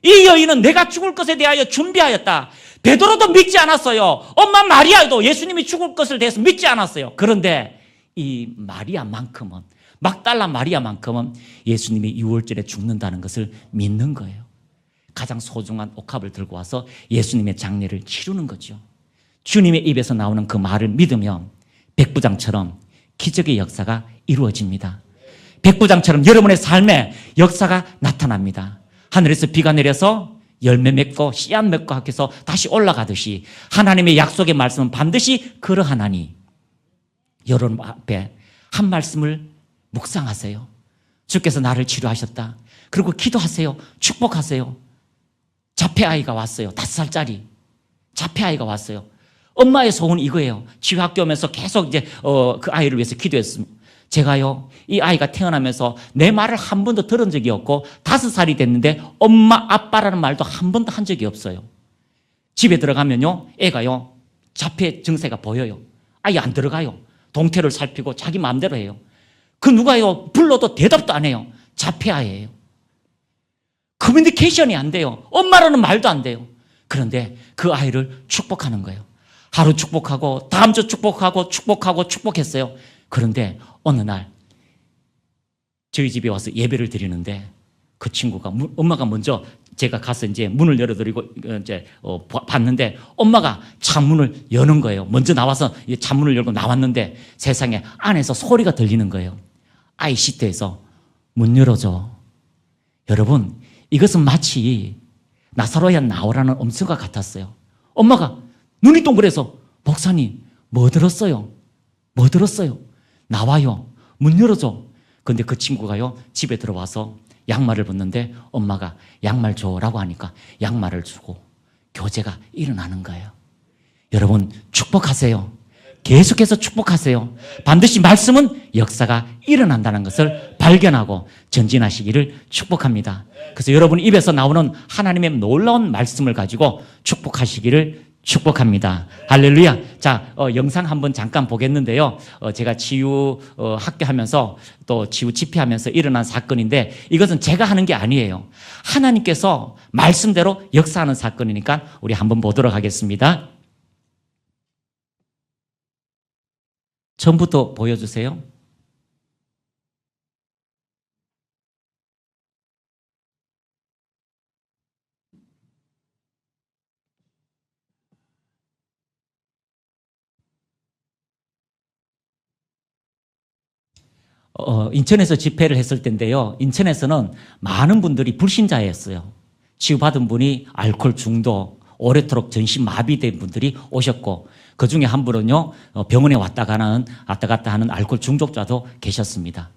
이 여인은 내가 죽을 것에 대하여 준비하였다. 베드로도 믿지 않았어요. 엄마 마리아도 예수님이 죽을 것을 대해서 믿지 않았어요. 그런데 이 마리아만큼은, 막달라 마리아만큼은 예수님이 6월절에 죽는다는 것을 믿는 거예요. 가장 소중한 옥합을 들고 와서 예수님의 장례를 치르는 거죠. 주님의 입에서 나오는 그 말을 믿으면 백부장처럼 기적의 역사가 이루어집니다. 백부장처럼 여러분의 삶에 역사가 나타납니다. 하늘에서 비가 내려서 열매 맺고 씨앗 맺고 해서 다시 올라가듯이 하나님의 약속의 말씀은 반드시 그러하나니 여러분 앞에 한 말씀을 묵상하세요. 주께서 나를 치료하셨다. 그리고 기도하세요. 축복하세요. 자폐아이가 왔어요. 5살짜리 자폐아이가 왔어요. 엄마의 소원이 이거예요. 지휘학교 오면서 계속 이제 그 아이를 위해서 기도했습니다. 제가요, 이 아이가 태어나면서 내 말을 한 번도 들은 적이 없고 5살이 됐는데 엄마 아빠라는 말도 한 번도 한 적이 없어요. 집에 들어가면요, 애가요 자폐 증세가 보여요. 아예 안 들어가요. 동태를 살피고 자기 마음대로 해요. 그 누가요 불러도 대답도 안 해요. 자폐아이예요. 커뮤니케이션이 안 돼요. 엄마라는 말도 안 돼요. 그런데 그 아이를 축복하는 거예요. 하루 축복하고 다음 주 축복하고 축복했어요. 그런데 어느 날 저희 집에 와서 예배를 드리는데 그 친구가, 엄마가 먼저 제가 가서 이제 문을 열어드리고 이제 봤는데 엄마가 창문을 여는 거예요. 먼저 나와서 창문을 열고 나왔는데 세상에 안에서 소리가 들리는 거예요. 아이 시트에서 문 열어줘. 여러분, 이것은 마치 나사로야 나오라는 음성과 같았어요. 엄마가 눈이 동그래서 목사님 뭐 들었어요? 뭐 들었어요? 나와요. 문 열어줘. 근데 그 친구가요 집에 들어와서 양말을 벗는데 엄마가 양말 줘라고 하니까 양말을 주고 교제가 일어나는 거예요. 여러분 축복하세요. 계속해서 축복하세요. 반드시 말씀은 역사가 일어난다는 것을 발견하고 전진하시기를 축복합니다. 그래서 여러분 입에서 나오는 하나님의 놀라운 말씀을 가지고 축복하시기를 축복합니다. 할렐루야. 자, 영상 한번 잠깐 보겠는데요. 제가 치유 학교 하면서 또 치유 집회하면서 일어난 사건인데 이것은 제가 하는 게 아니에요. 하나님께서 말씀대로 역사하는 사건이니까 우리 한번 보도록 하겠습니다. 처음부터 보여주세요. 인천에서 집회를 했을 때인데요. 인천에서는 많은 분들이 불신자였어요. 치유받은 분이 알코올 중독, 오래도록 전신 마비된 분들이 오셨고 그 중에 한 분은요 병원에 왔다 갔다 하는 알코올 중독자도 계셨습니다.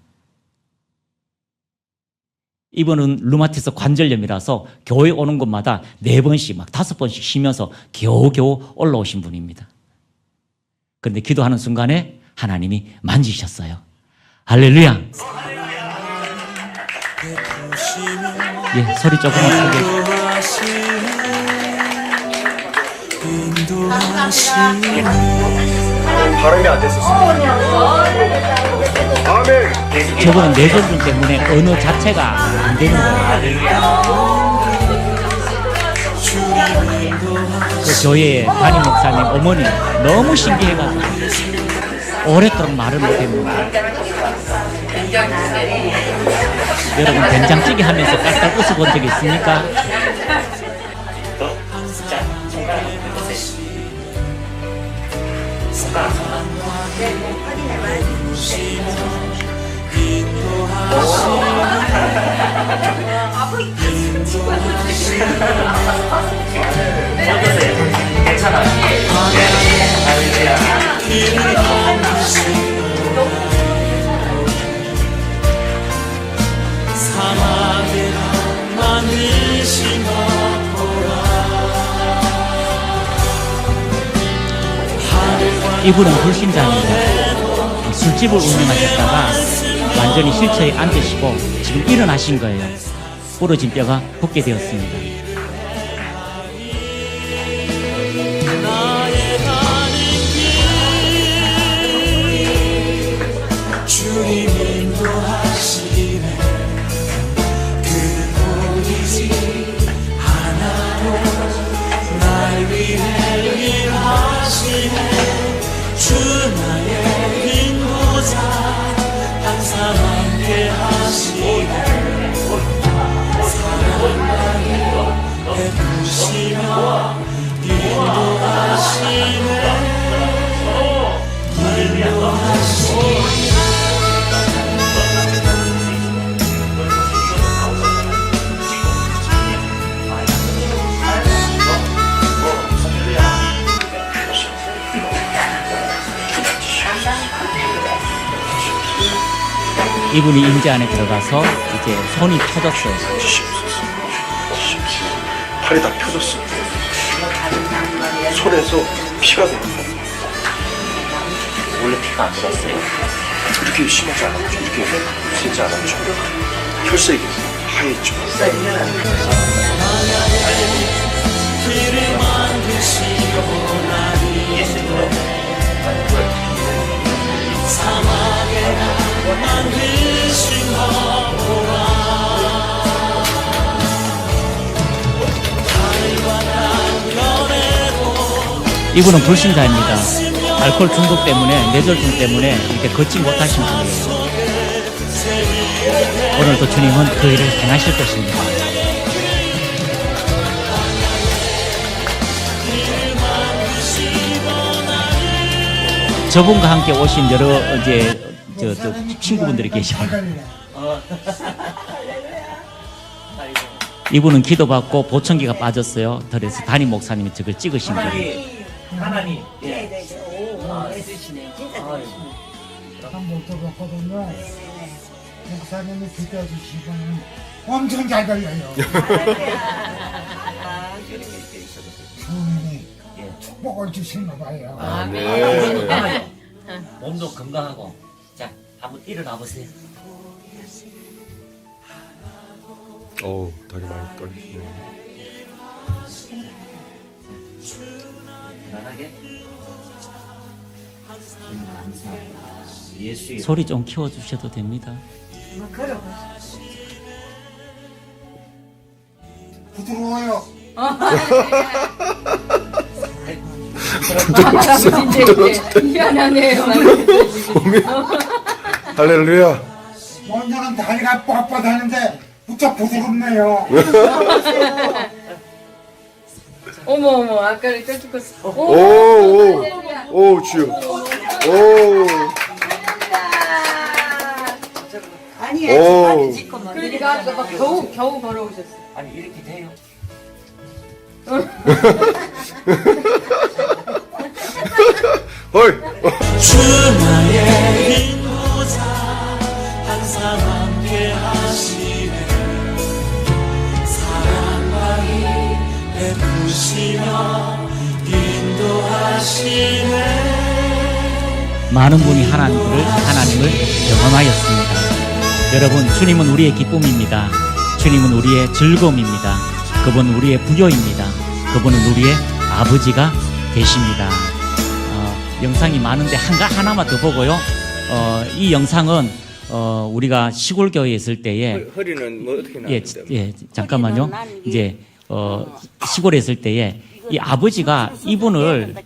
이분은 류마티스 관절염이라서 교회 오는 곳마다 4번씩 막 5번씩 쉬면서 겨우겨우 올라오신 분입니다. 그런데 기도하는 순간에 하나님이 만지셨어요. 할렐루야. 예, 소리 조금만 크게. 발음이 안 됐었습니다. 아멘. 저거는 뇌졸중 때문에 언어 자체가 안 되는 거예요. 그 교회의 담임 목사님 어머니 너무 신기해가지고 오랫도록 말을 못했는데 여러분 된장찌개 하면서 깔깔 웃어본 적 있습니까? 이분은 불신자입니다. 술집을 운영하셨다가 완전히 휠체어에 앉으시고 지금 일어나신 거예요. 부러진 뼈가 붙게 되었습니다. 이분이 임재 안에 들어가서 이제 손이 펴졌어요. 팔이 다 펴졌어. 손에서 피가 돌아. 원래 피가 안 들었어요. 그렇게 심하지 않았죠. 이렇게 세지 않았죠. 혈색이 하얘죠. 이분은 불신자입니다. 알코올 중독 때문에, 뇌졸중 때문에 이렇게 걷지 못하신 분이에요. 오늘도 주님은 그 일을 행하실 것입니다. 저분과 함께 오신 여러 이제 친구분들이 계셔요. 이분은 기도받고 보청기가 빠졌어요. 그래서 담임 목사님이 저걸 찍으신 거예요. 하나님, 네네네. 오, 해주시네요. 진짜 해주시네요. 못 들었거든요. 목사님이 기도해주시고는 엄청 잘 걸려요. 아, 그렇게. 주님이 예. 축복을 주시나 봐요. 건강하죠. 몸도 건강하고. 자, 한번 일어나 보세요. 어우, 다리 많이 떨리시네. 편안하게. 예수 소리 좀 키워주셔도 됩니다. 부드러워요. 이제 미안하네요. 할렐루야. 먼저는 다리가 뻣뻣하는데 무척 부드럽네요. 어머 아까를 쪄 죽었어. 오, 오, 주여. 오, 아니에요. 오. 그러니까 아까 막 겨우 걸어오셨어. 아니 이렇게 돼요. 헐. 주 나의 인도자 항상 함께 하시네 사랑만이 베푸시며 인도하시네. 많은 분이 하나님을 경험하였습니다. 여러분, 주님은 우리의 기쁨입니다. 주님은 우리의 즐거움입니다. 그분은 우리의 부여입니다. 그분은 우리의 아버지가 되십니다. 영상이 많은데 하나만 더 보고요. 이 영상은 우리가 시골 교회에 있을 때에 허리는 뭐 어떻게 예, 잠깐만요. 이제 시골에 있을 때에 이 아버지가 이분을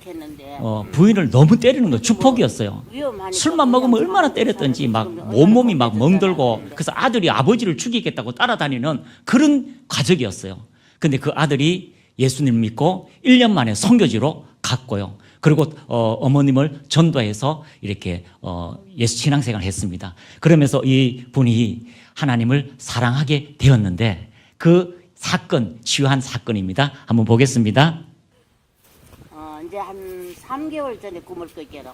부인을 너무 때리는 거예요. 주폭이었어요. 술만 먹으면 얼마나 때렸던지 막 온몸이 막 멍들고 그래서 아들이 아버지를 죽이겠다고 따라다니는 그런 가족이었어요. 근데 그 아들이 예수님 믿고 1년 만에 선교지로 갔고요. 그리고 어머님을 전도해서 이렇게 예수 신앙생활을 했습니다. 그러면서 이 분이 하나님을 사랑하게 되었는데 그 사건, 치유한 사건입니다. 한번 보겠습니다. 이제 한 3개월 전에 꿈을 꿨게로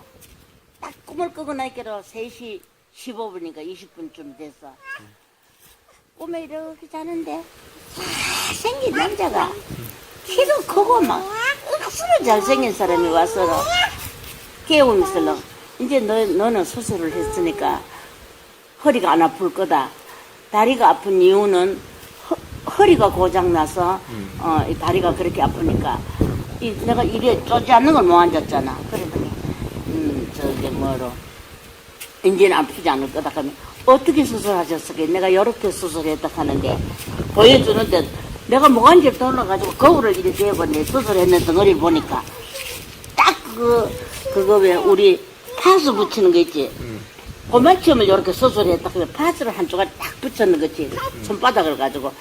딱 꿈을 꾸고 나니까 3시 15분인가 20분쯤 됐어. 꿈에 이렇게 자는데 잘생긴 남자가 키도 크고 막 억수로 잘생긴 사람이 와서 깨우면서 이제 너는 수술을 했으니까 허리가 안 아플 거다. 다리가 아픈 이유는 허리가 고장나서 이 다리가 그렇게 아프니까 내가 이래 쪼지 않는 걸 못 앉았잖아. 그러더니 저게 뭐로 이제는 아프지 않을 거다 하면 어떻게 수술하셨을까? 내가 이렇게 수술했다 하는데 보여주는데 내가 목안지를 돌려가지고 거울을 이렇게 대고 내 수술했는 덩어리를 보니까 딱 그거 왜 우리 파스 붙이는 거 있지? 고막점을 이렇게 수술했다 그러면 파스를 한 조각 딱 붙였는 거지. 손바닥을 가지고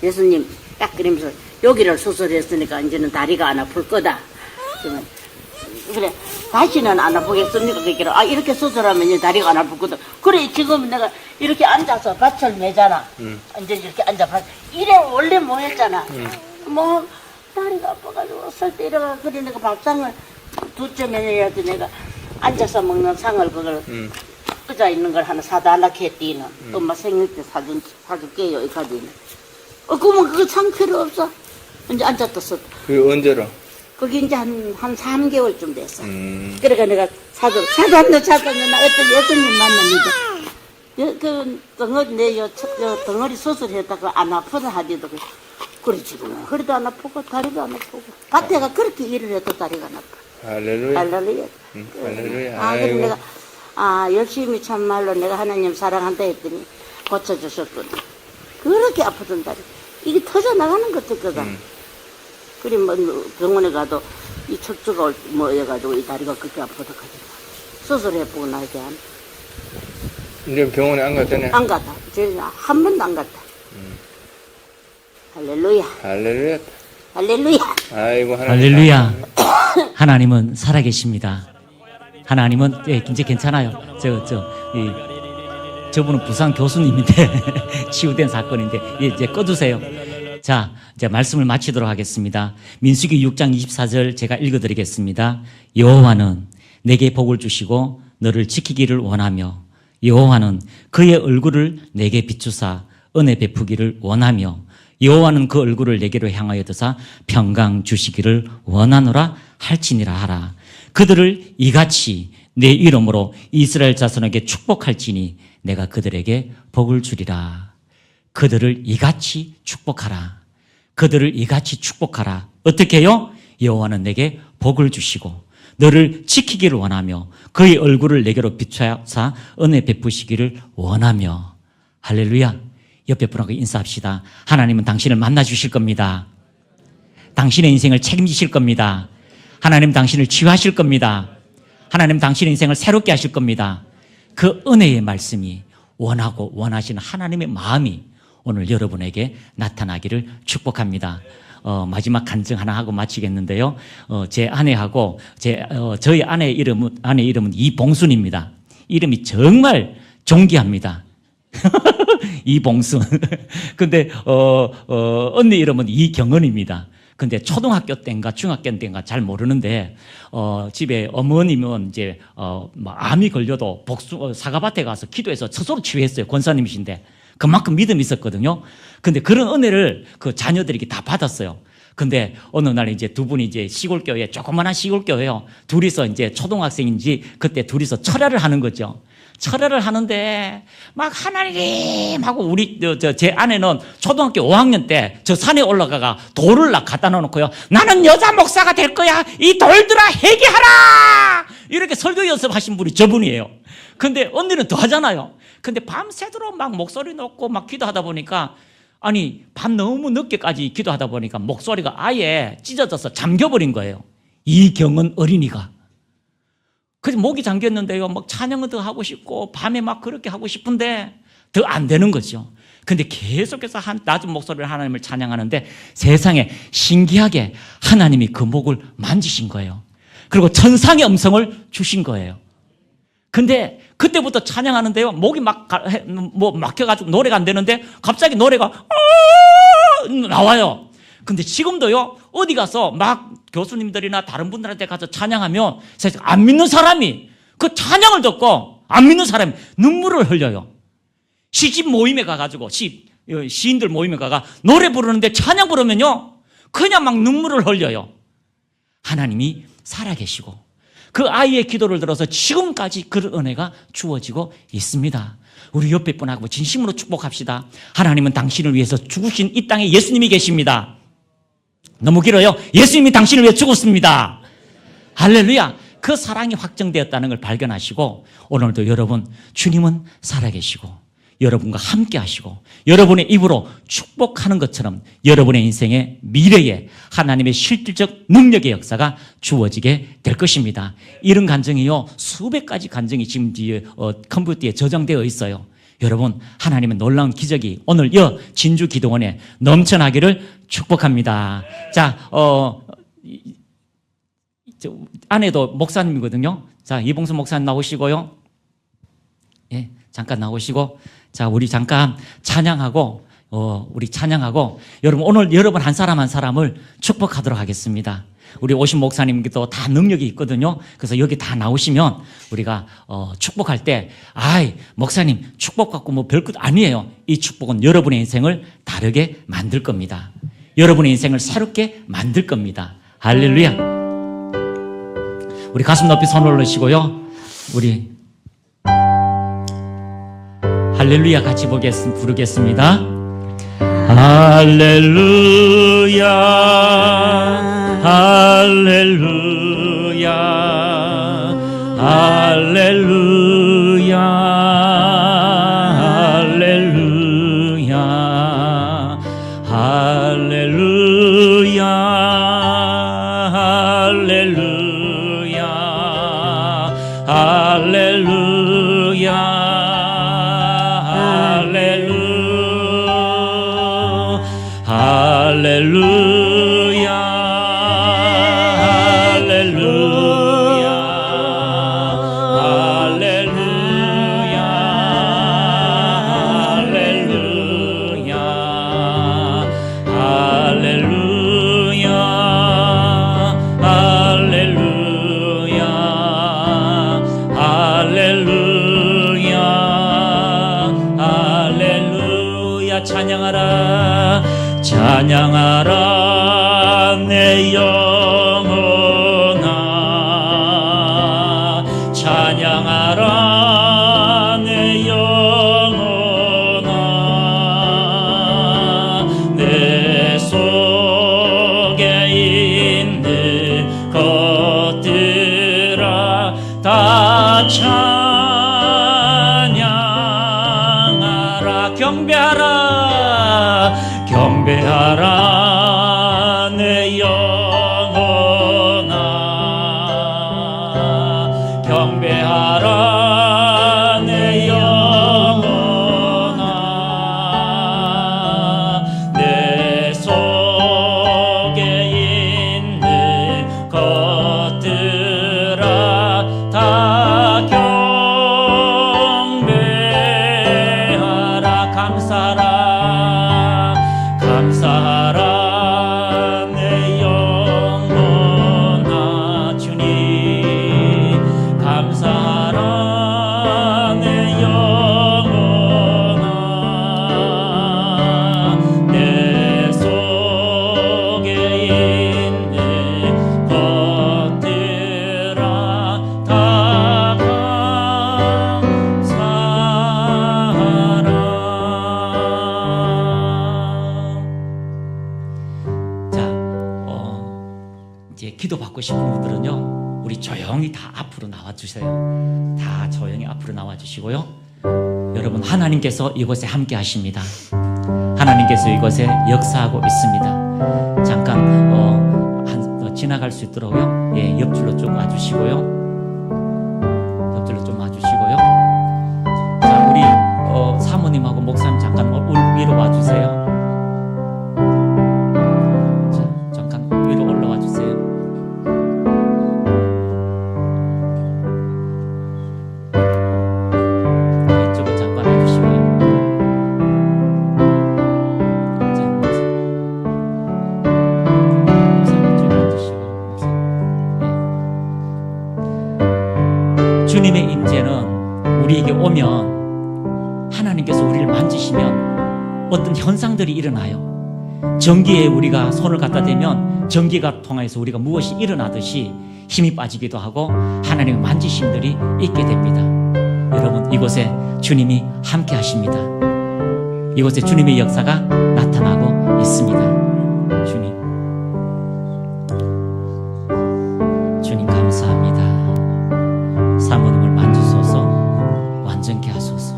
예수님 딱 그러면서 여기를 수술했으니까 이제는 다리가 안 아플 거다. 그러면 그래 다시는 안 아프겠습니까? 그러니까 이렇게 수술하면 이제 다리가 안 아플 거다. 그래 지금 내가 이렇게 앉아서 밭을 매잖아. 이제 이렇게 앉아 이래 원래 뭐 했잖아. 뭐 다리가 아파가지고 쓸 때 이래가 그래 내가 밥상을 두째 매내야지 내가 앉아서 먹는 상을 그걸 끄자 있는 걸 하나 사달라 했더니는 엄마 생일 때 사줄게요 여기까지는. 그러면 그거 상 필요 없어. 이제 앉았다. 그 언제로? 그게 이제 한 3개월쯤 됐어. 그러니까 내가 사줬네, 나 어떤 일 만납니다. 그 덩어리, 덩어리 수술했다가 안 아프다 하지도 그래, 지금 허리도 안 아프고, 다리도 안 아프고. 밭에가 그렇게 일을 해도 다리가 안 아파. 할렐루야. 할렐루야. 할렐루야. 그래 내가, 열심히 참말로 내가 하나님 사랑한다 했더니 고쳐주셨거든. 그렇게 아프던 다리. 이게 터져 나가는 것 같거든. 그래, 뭐, 병원에 가도 이 척추가 해가지고 이 다리가 그렇게 아프다 하지. 수술해보고 나지 않아. 이제 병원에 안 갔다네. 안 갔다. 한 번도 안 갔다. 할렐루야. 할렐루야. 할렐루야. 아이고, 하나님. 할렐루야. 하나님은 살아계십니다. 하나님은 이제 괜찮아요. 저분은 부산 교수님인데 치유된 사건인데 이제 꺼두세요. 자, 이제 말씀을 마치도록 하겠습니다. 민수기 6장 24절 제가 읽어드리겠습니다. 여호와는 내게 복을 주시고 너를 지키기를 원하며 여호와는 그의 얼굴을 내게 비추사 은혜 베푸기를 원하며 여호와는 그 얼굴을 내게로 향하여 드사 평강 주시기를 원하노라 할지니라 하라. 그들을 이같이 내 이름으로 이스라엘 자손에게 축복할지니 내가 그들에게 복을 주리라. 그들을 이같이 축복하라. 그들을 이같이 축복하라. 어떻게 해요? 여호와는 내게 복을 주시고 너를 지키기를 원하며 그의 얼굴을 내게로 비추사 은혜 베푸시기를 원하며. 할렐루야. 옆에 분하고 인사합시다. 하나님은 당신을 만나 주실 겁니다. 당신의 인생을 책임지실 겁니다. 하나님 당신을 치유하실 겁니다. 하나님 당신의 인생을 새롭게 하실 겁니다. 그 은혜의 말씀이 원하고 원하시는 하나님의 마음이 오늘 여러분에게 나타나기를 축복합니다. 마지막 간증 하나 하고 마치겠는데요. 제 아내하고 저희 아내 이름은 이봉순입니다. 이름이 정말 존귀합니다. 이봉순. 근데 언니 이름은 이경은입니다. 근데 초등학교 때인가 중학교 때인가 잘 모르는데 집에 어머님은 이제 암이 걸려도 사과밭에 가서 기도해서 스스로 치유했어요. 권사님이신데 그만큼 믿음이 있었거든요. 근데 그런 은혜를 그 자녀들에게 다 받았어요. 근데 어느 날 이제 두 분이 이제 시골교회, 조그만한 시골교회요. 둘이서 이제 초등학생인지 그때 둘이서 철야를 하는 거죠. 철야를 하는데 막 하나님 하고 우리 제 아내는 초등학교 5학년 때 저 산에 올라가가 돌을 갖다 놓고요. 나는 여자 목사가 될 거야. 이 돌들아 회개하라. 이렇게 설교 연습하신 분이 저분이에요. 근데 언니는 더 하잖아요. 근데 밤새도록 막 목소리 놓고 막 기도하다 보니까 아니 밤 너무 늦게까지 기도하다 보니까 목소리가 아예 찢어져서 잠겨버린 거예요. 이경은 어린이가. 그래서 목이 잠겼는데요. 막 찬양을 더 하고 싶고 밤에 막 그렇게 하고 싶은데 더 안 되는 거죠. 근데 계속해서 낮은 목소리로 하나님을 찬양하는데 세상에 신기하게 하나님이 그 목을 만지신 거예요. 그리고 천상의 음성을 주신 거예요. 근데 그때부터 찬양하는데요. 목이 막혀가지고 노래가 안 되는데 갑자기 노래가 나와요. 근데 지금도요. 어디 가서 막 교수님들이나 다른 분들한테 가서 찬양하면 안 믿는 사람이 그 찬양을 듣고 안 믿는 사람이 눈물을 흘려요. 시집 모임에 가가지고 시인들 모임에 가가 노래 부르는데 찬양 부르면요. 그냥 막 눈물을 흘려요. 하나님이 살아계시고 그 아이의 기도를 들어서 지금까지 그 은혜가 주어지고 있습니다. 우리 옆에 분하고 진심으로 축복합시다. 하나님은 당신을 위해서 죽으신 이 땅에 예수님이 계십니다. 너무 길어요. 예수님이 당신을 위해 죽었습니다. 할렐루야. 그 사랑이 확정되었다는 걸 발견하시고 오늘도 여러분 주님은 살아계시고 여러분과 함께 하시고 여러분의 입으로 축복하는 것처럼 여러분의 인생의 미래에 하나님의 실질적 능력의 역사가 주어지게 될 것입니다. 이런 간증이요. 수백 가지 간증이 지금 뒤에 컴퓨터에 저장되어 있어요. 여러분 하나님의 놀라운 기적이 오늘 진주 기도원에 넘쳐나기를 축복합니다. 자, 아내도 목사님이거든요. 자, 이봉수 목사님 나오시고요. 예, 잠깐 나오시고 자, 우리 잠깐 찬양하고 여러분 오늘 여러분 한 사람 한 사람을 축복하도록 하겠습니다. 우리 오신 목사님께도 다 능력이 있거든요. 그래서 여기 다 나오시면 우리가 축복할 때 목사님 축복 갖고 뭐 별것 아니에요. 이 축복은 여러분의 인생을 다르게 만들 겁니다. 여러분의 인생을 새롭게 만들 겁니다. 할렐루야. 우리 가슴 높이 손을 올리시고요. 우리 할렐루야 같이 부르겠습니다. 할렐루야 할렐루야 할렐루야 할렐루야 할렐루야 할렐루야 할렐루야 할렐루야 찬양하라 찬양하라 내 영혼아 찬양하라 내 영혼아 내 속에 있는 것들아 다 찬양하라 경배하라 내 영혼아 경배하라 내 영혼아 내 속에 있는 것들아 다 경배하라 감사하라 내 영혼아 주님 감사하라 내 영혼아 내 속에 있는 것들아 다 감사하라. 자, 이제 기도 받고 싶은 분들은요, 우리 조용히 다 앞으로 나와 주세요. 다 조용히 앞으로 나와 주시고요. 여러분, 하나님께서 이곳에 함께 하십니다. 하나님께서 이곳에 역사하고 있습니다. 잠깐 지나갈 수 있도록요. 예, 옆줄로 좀 와주시고요. 옆줄로 좀 와주시고요. 자, 우리 사모님하고 목사님 잠깐 위로 와주세요. 자, 잠깐 위로 올라와 주세요. 이쪽으로 잠깐 와주시고요. 자, 목사님 이쪽으로 와주시고, 목사님. 주님의 임재는 우리에게 오면 하나님께서 우리를 만지시면 어떤 현상들이 일어나요. 전기에 우리가 손을 갖다 대면 전기가 통해서 우리가 무엇이 일어나듯이 힘이 빠지기도 하고 하나님의 만지심들이 있게 됩니다. 여러분, 이곳에 주님이 함께 하십니다. 이곳에 주님의 역사가 나타나고 있습니다. 주님 감사합니다. 사모님을 만지소서, 완전케 하소서.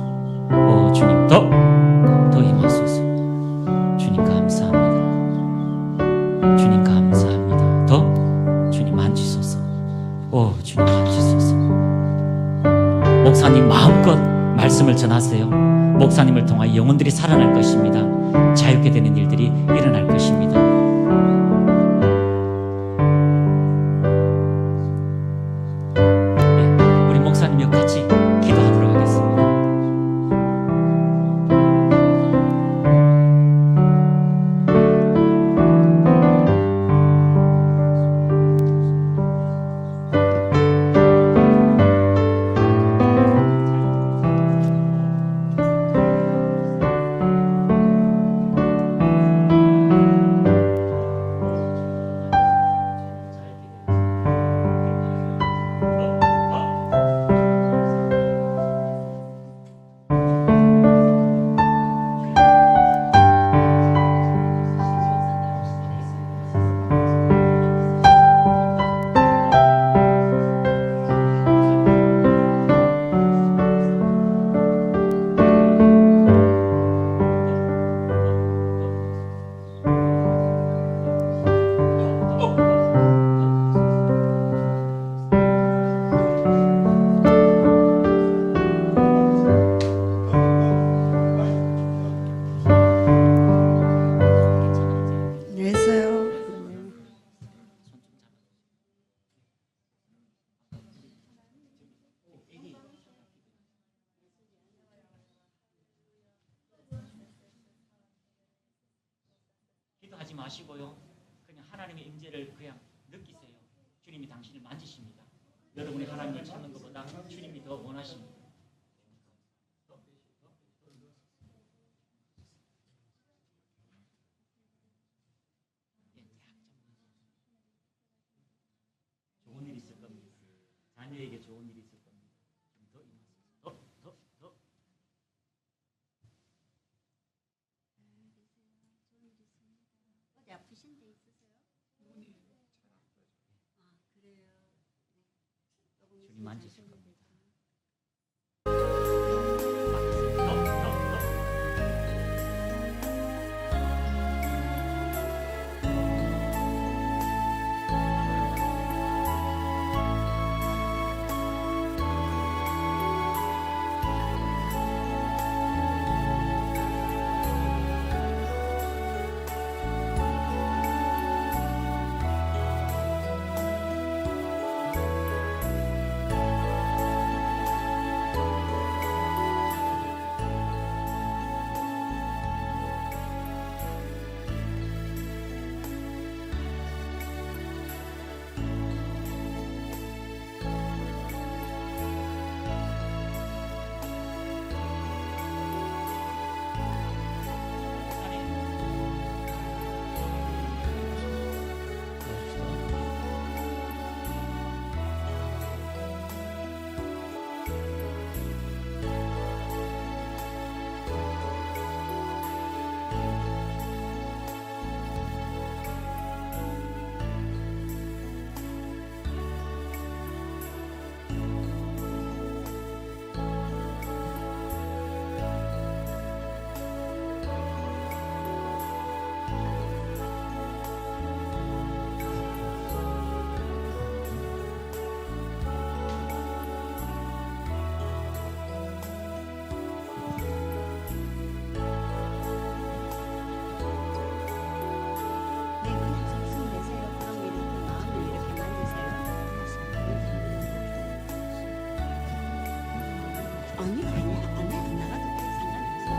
오 주님, 더 임하소서. 주님 감사합니다. 주님 감사합니다. 더 주님 만지소서. 오 주님 만지소서. 목사님 마음껏 말씀을 전하세요. 목사님을 통하여 영혼들이 살아날 것입니다. 자유케 되는 일들이 일어날 것입니다. 우리 목사님과 같이 기도하도록 하겠습니다. 기도하지 마시고요. 그냥 하나님의 임재를 그냥 느끼세요. 주님이 당신을 만지십니다. 여러분이 하나님을 찾는 것보다 주님이 더 원하십니다. 만지실 겁니다. 아니 아니야 안 나가도 돼 상관없어.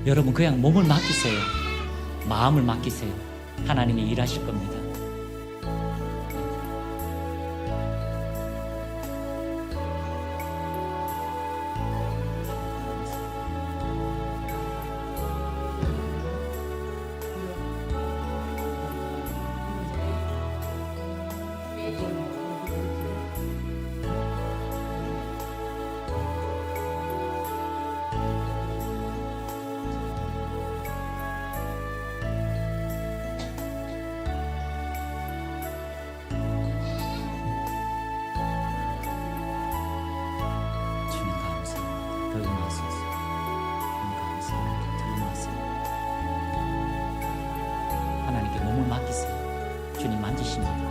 여러분 그냥 몸을 맡기세요. 마음을 맡기세요. 하나님이 일하실 겁니다. 맡기세요. 주님 만지십니다.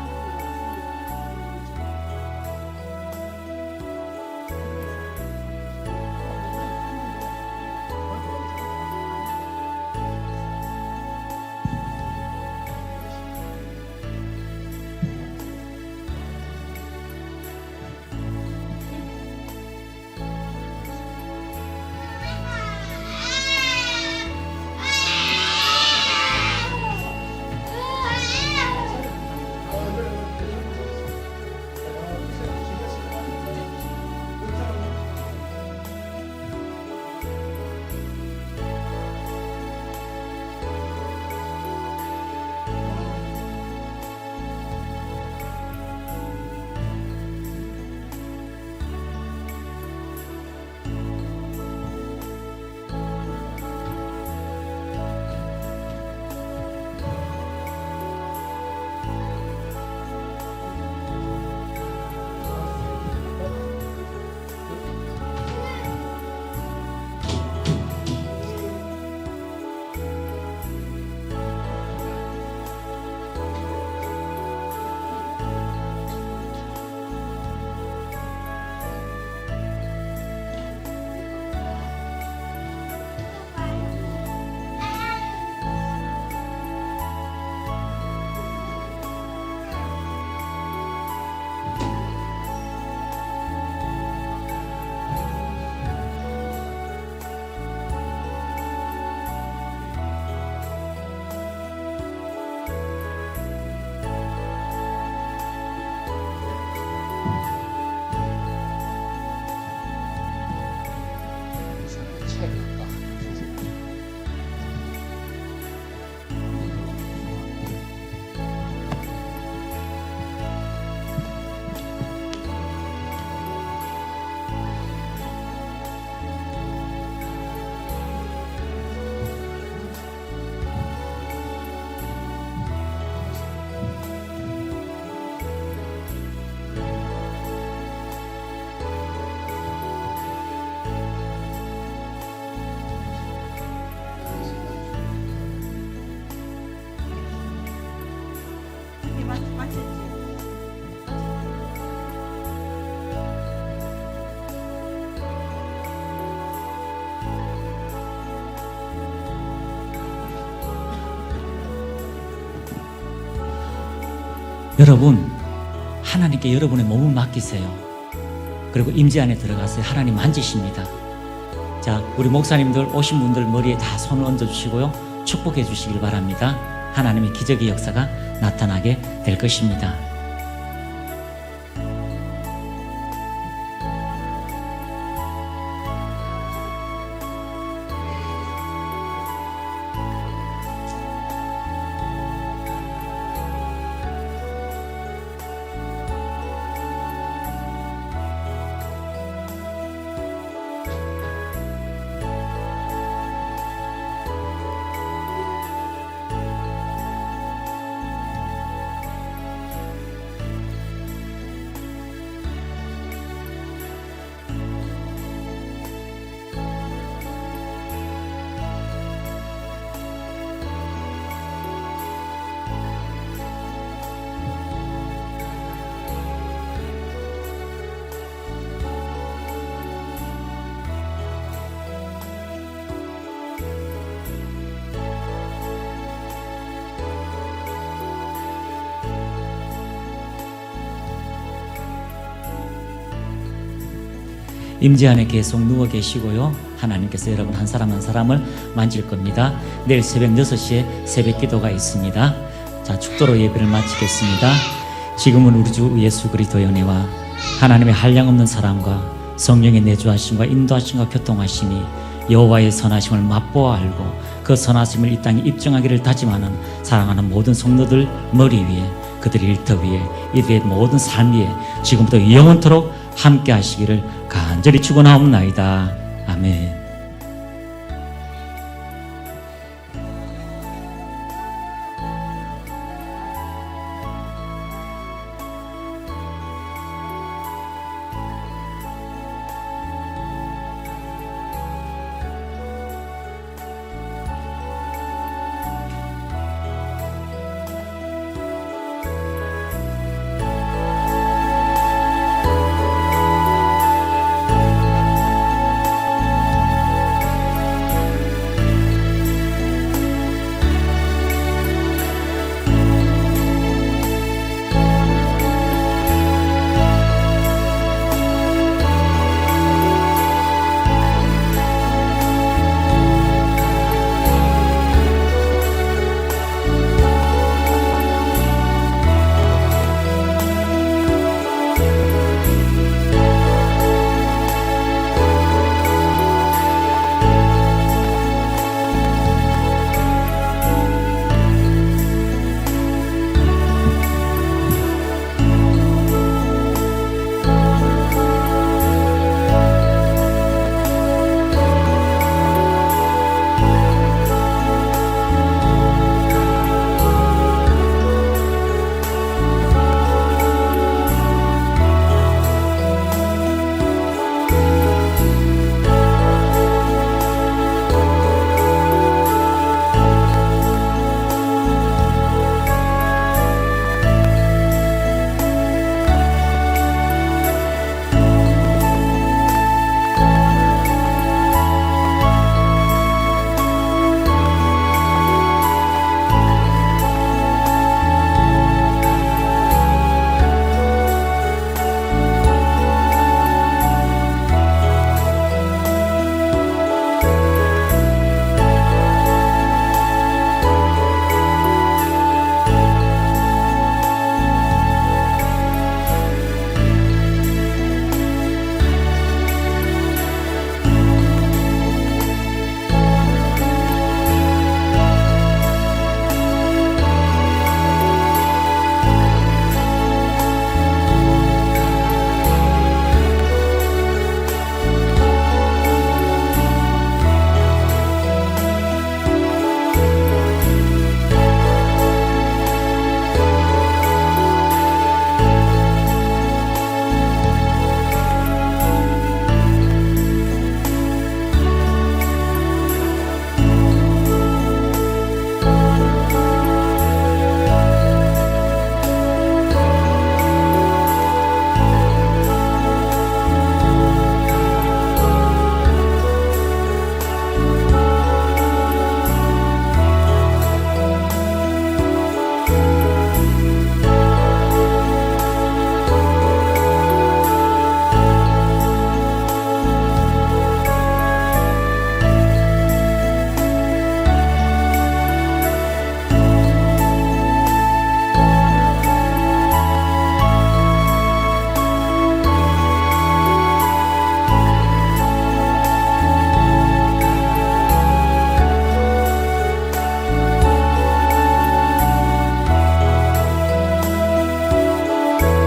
여러분, 하나님께 여러분의 몸을 맡기세요. 그리고 임재 안에 들어가서 하나님 만지십니다. 자, 우리 목사님들 오신 분들 머리에 다 손을 얹어주시고요, 축복해 주시길 바랍니다. 하나님의 기적의 역사가 나타나게 될 것입니다. 임재 안에 계속 누워 계시고요, 하나님께서 여러분 한 사람 한 사람을 만질 겁니다. 내일 새벽 6시에 새벽 기도가 있습니다. 자, 축도로 예배를 마치겠습니다. 지금은 우리 주 예수 그리스도의 은혜와 하나님의 한량없는 사랑과 성령의 내주하심과 인도하심과 교통하심이 여호와의 선하심을 맛보아 알고 그 선하심을 이 땅에 입증하기를 다짐하는 사랑하는 모든 성도들 머리 위에, 그들의 일터 위에, 이들의 모든 삶 위에 지금부터 영원토록 함께 하시기를 간절히 축원하옵나이다. 아멘.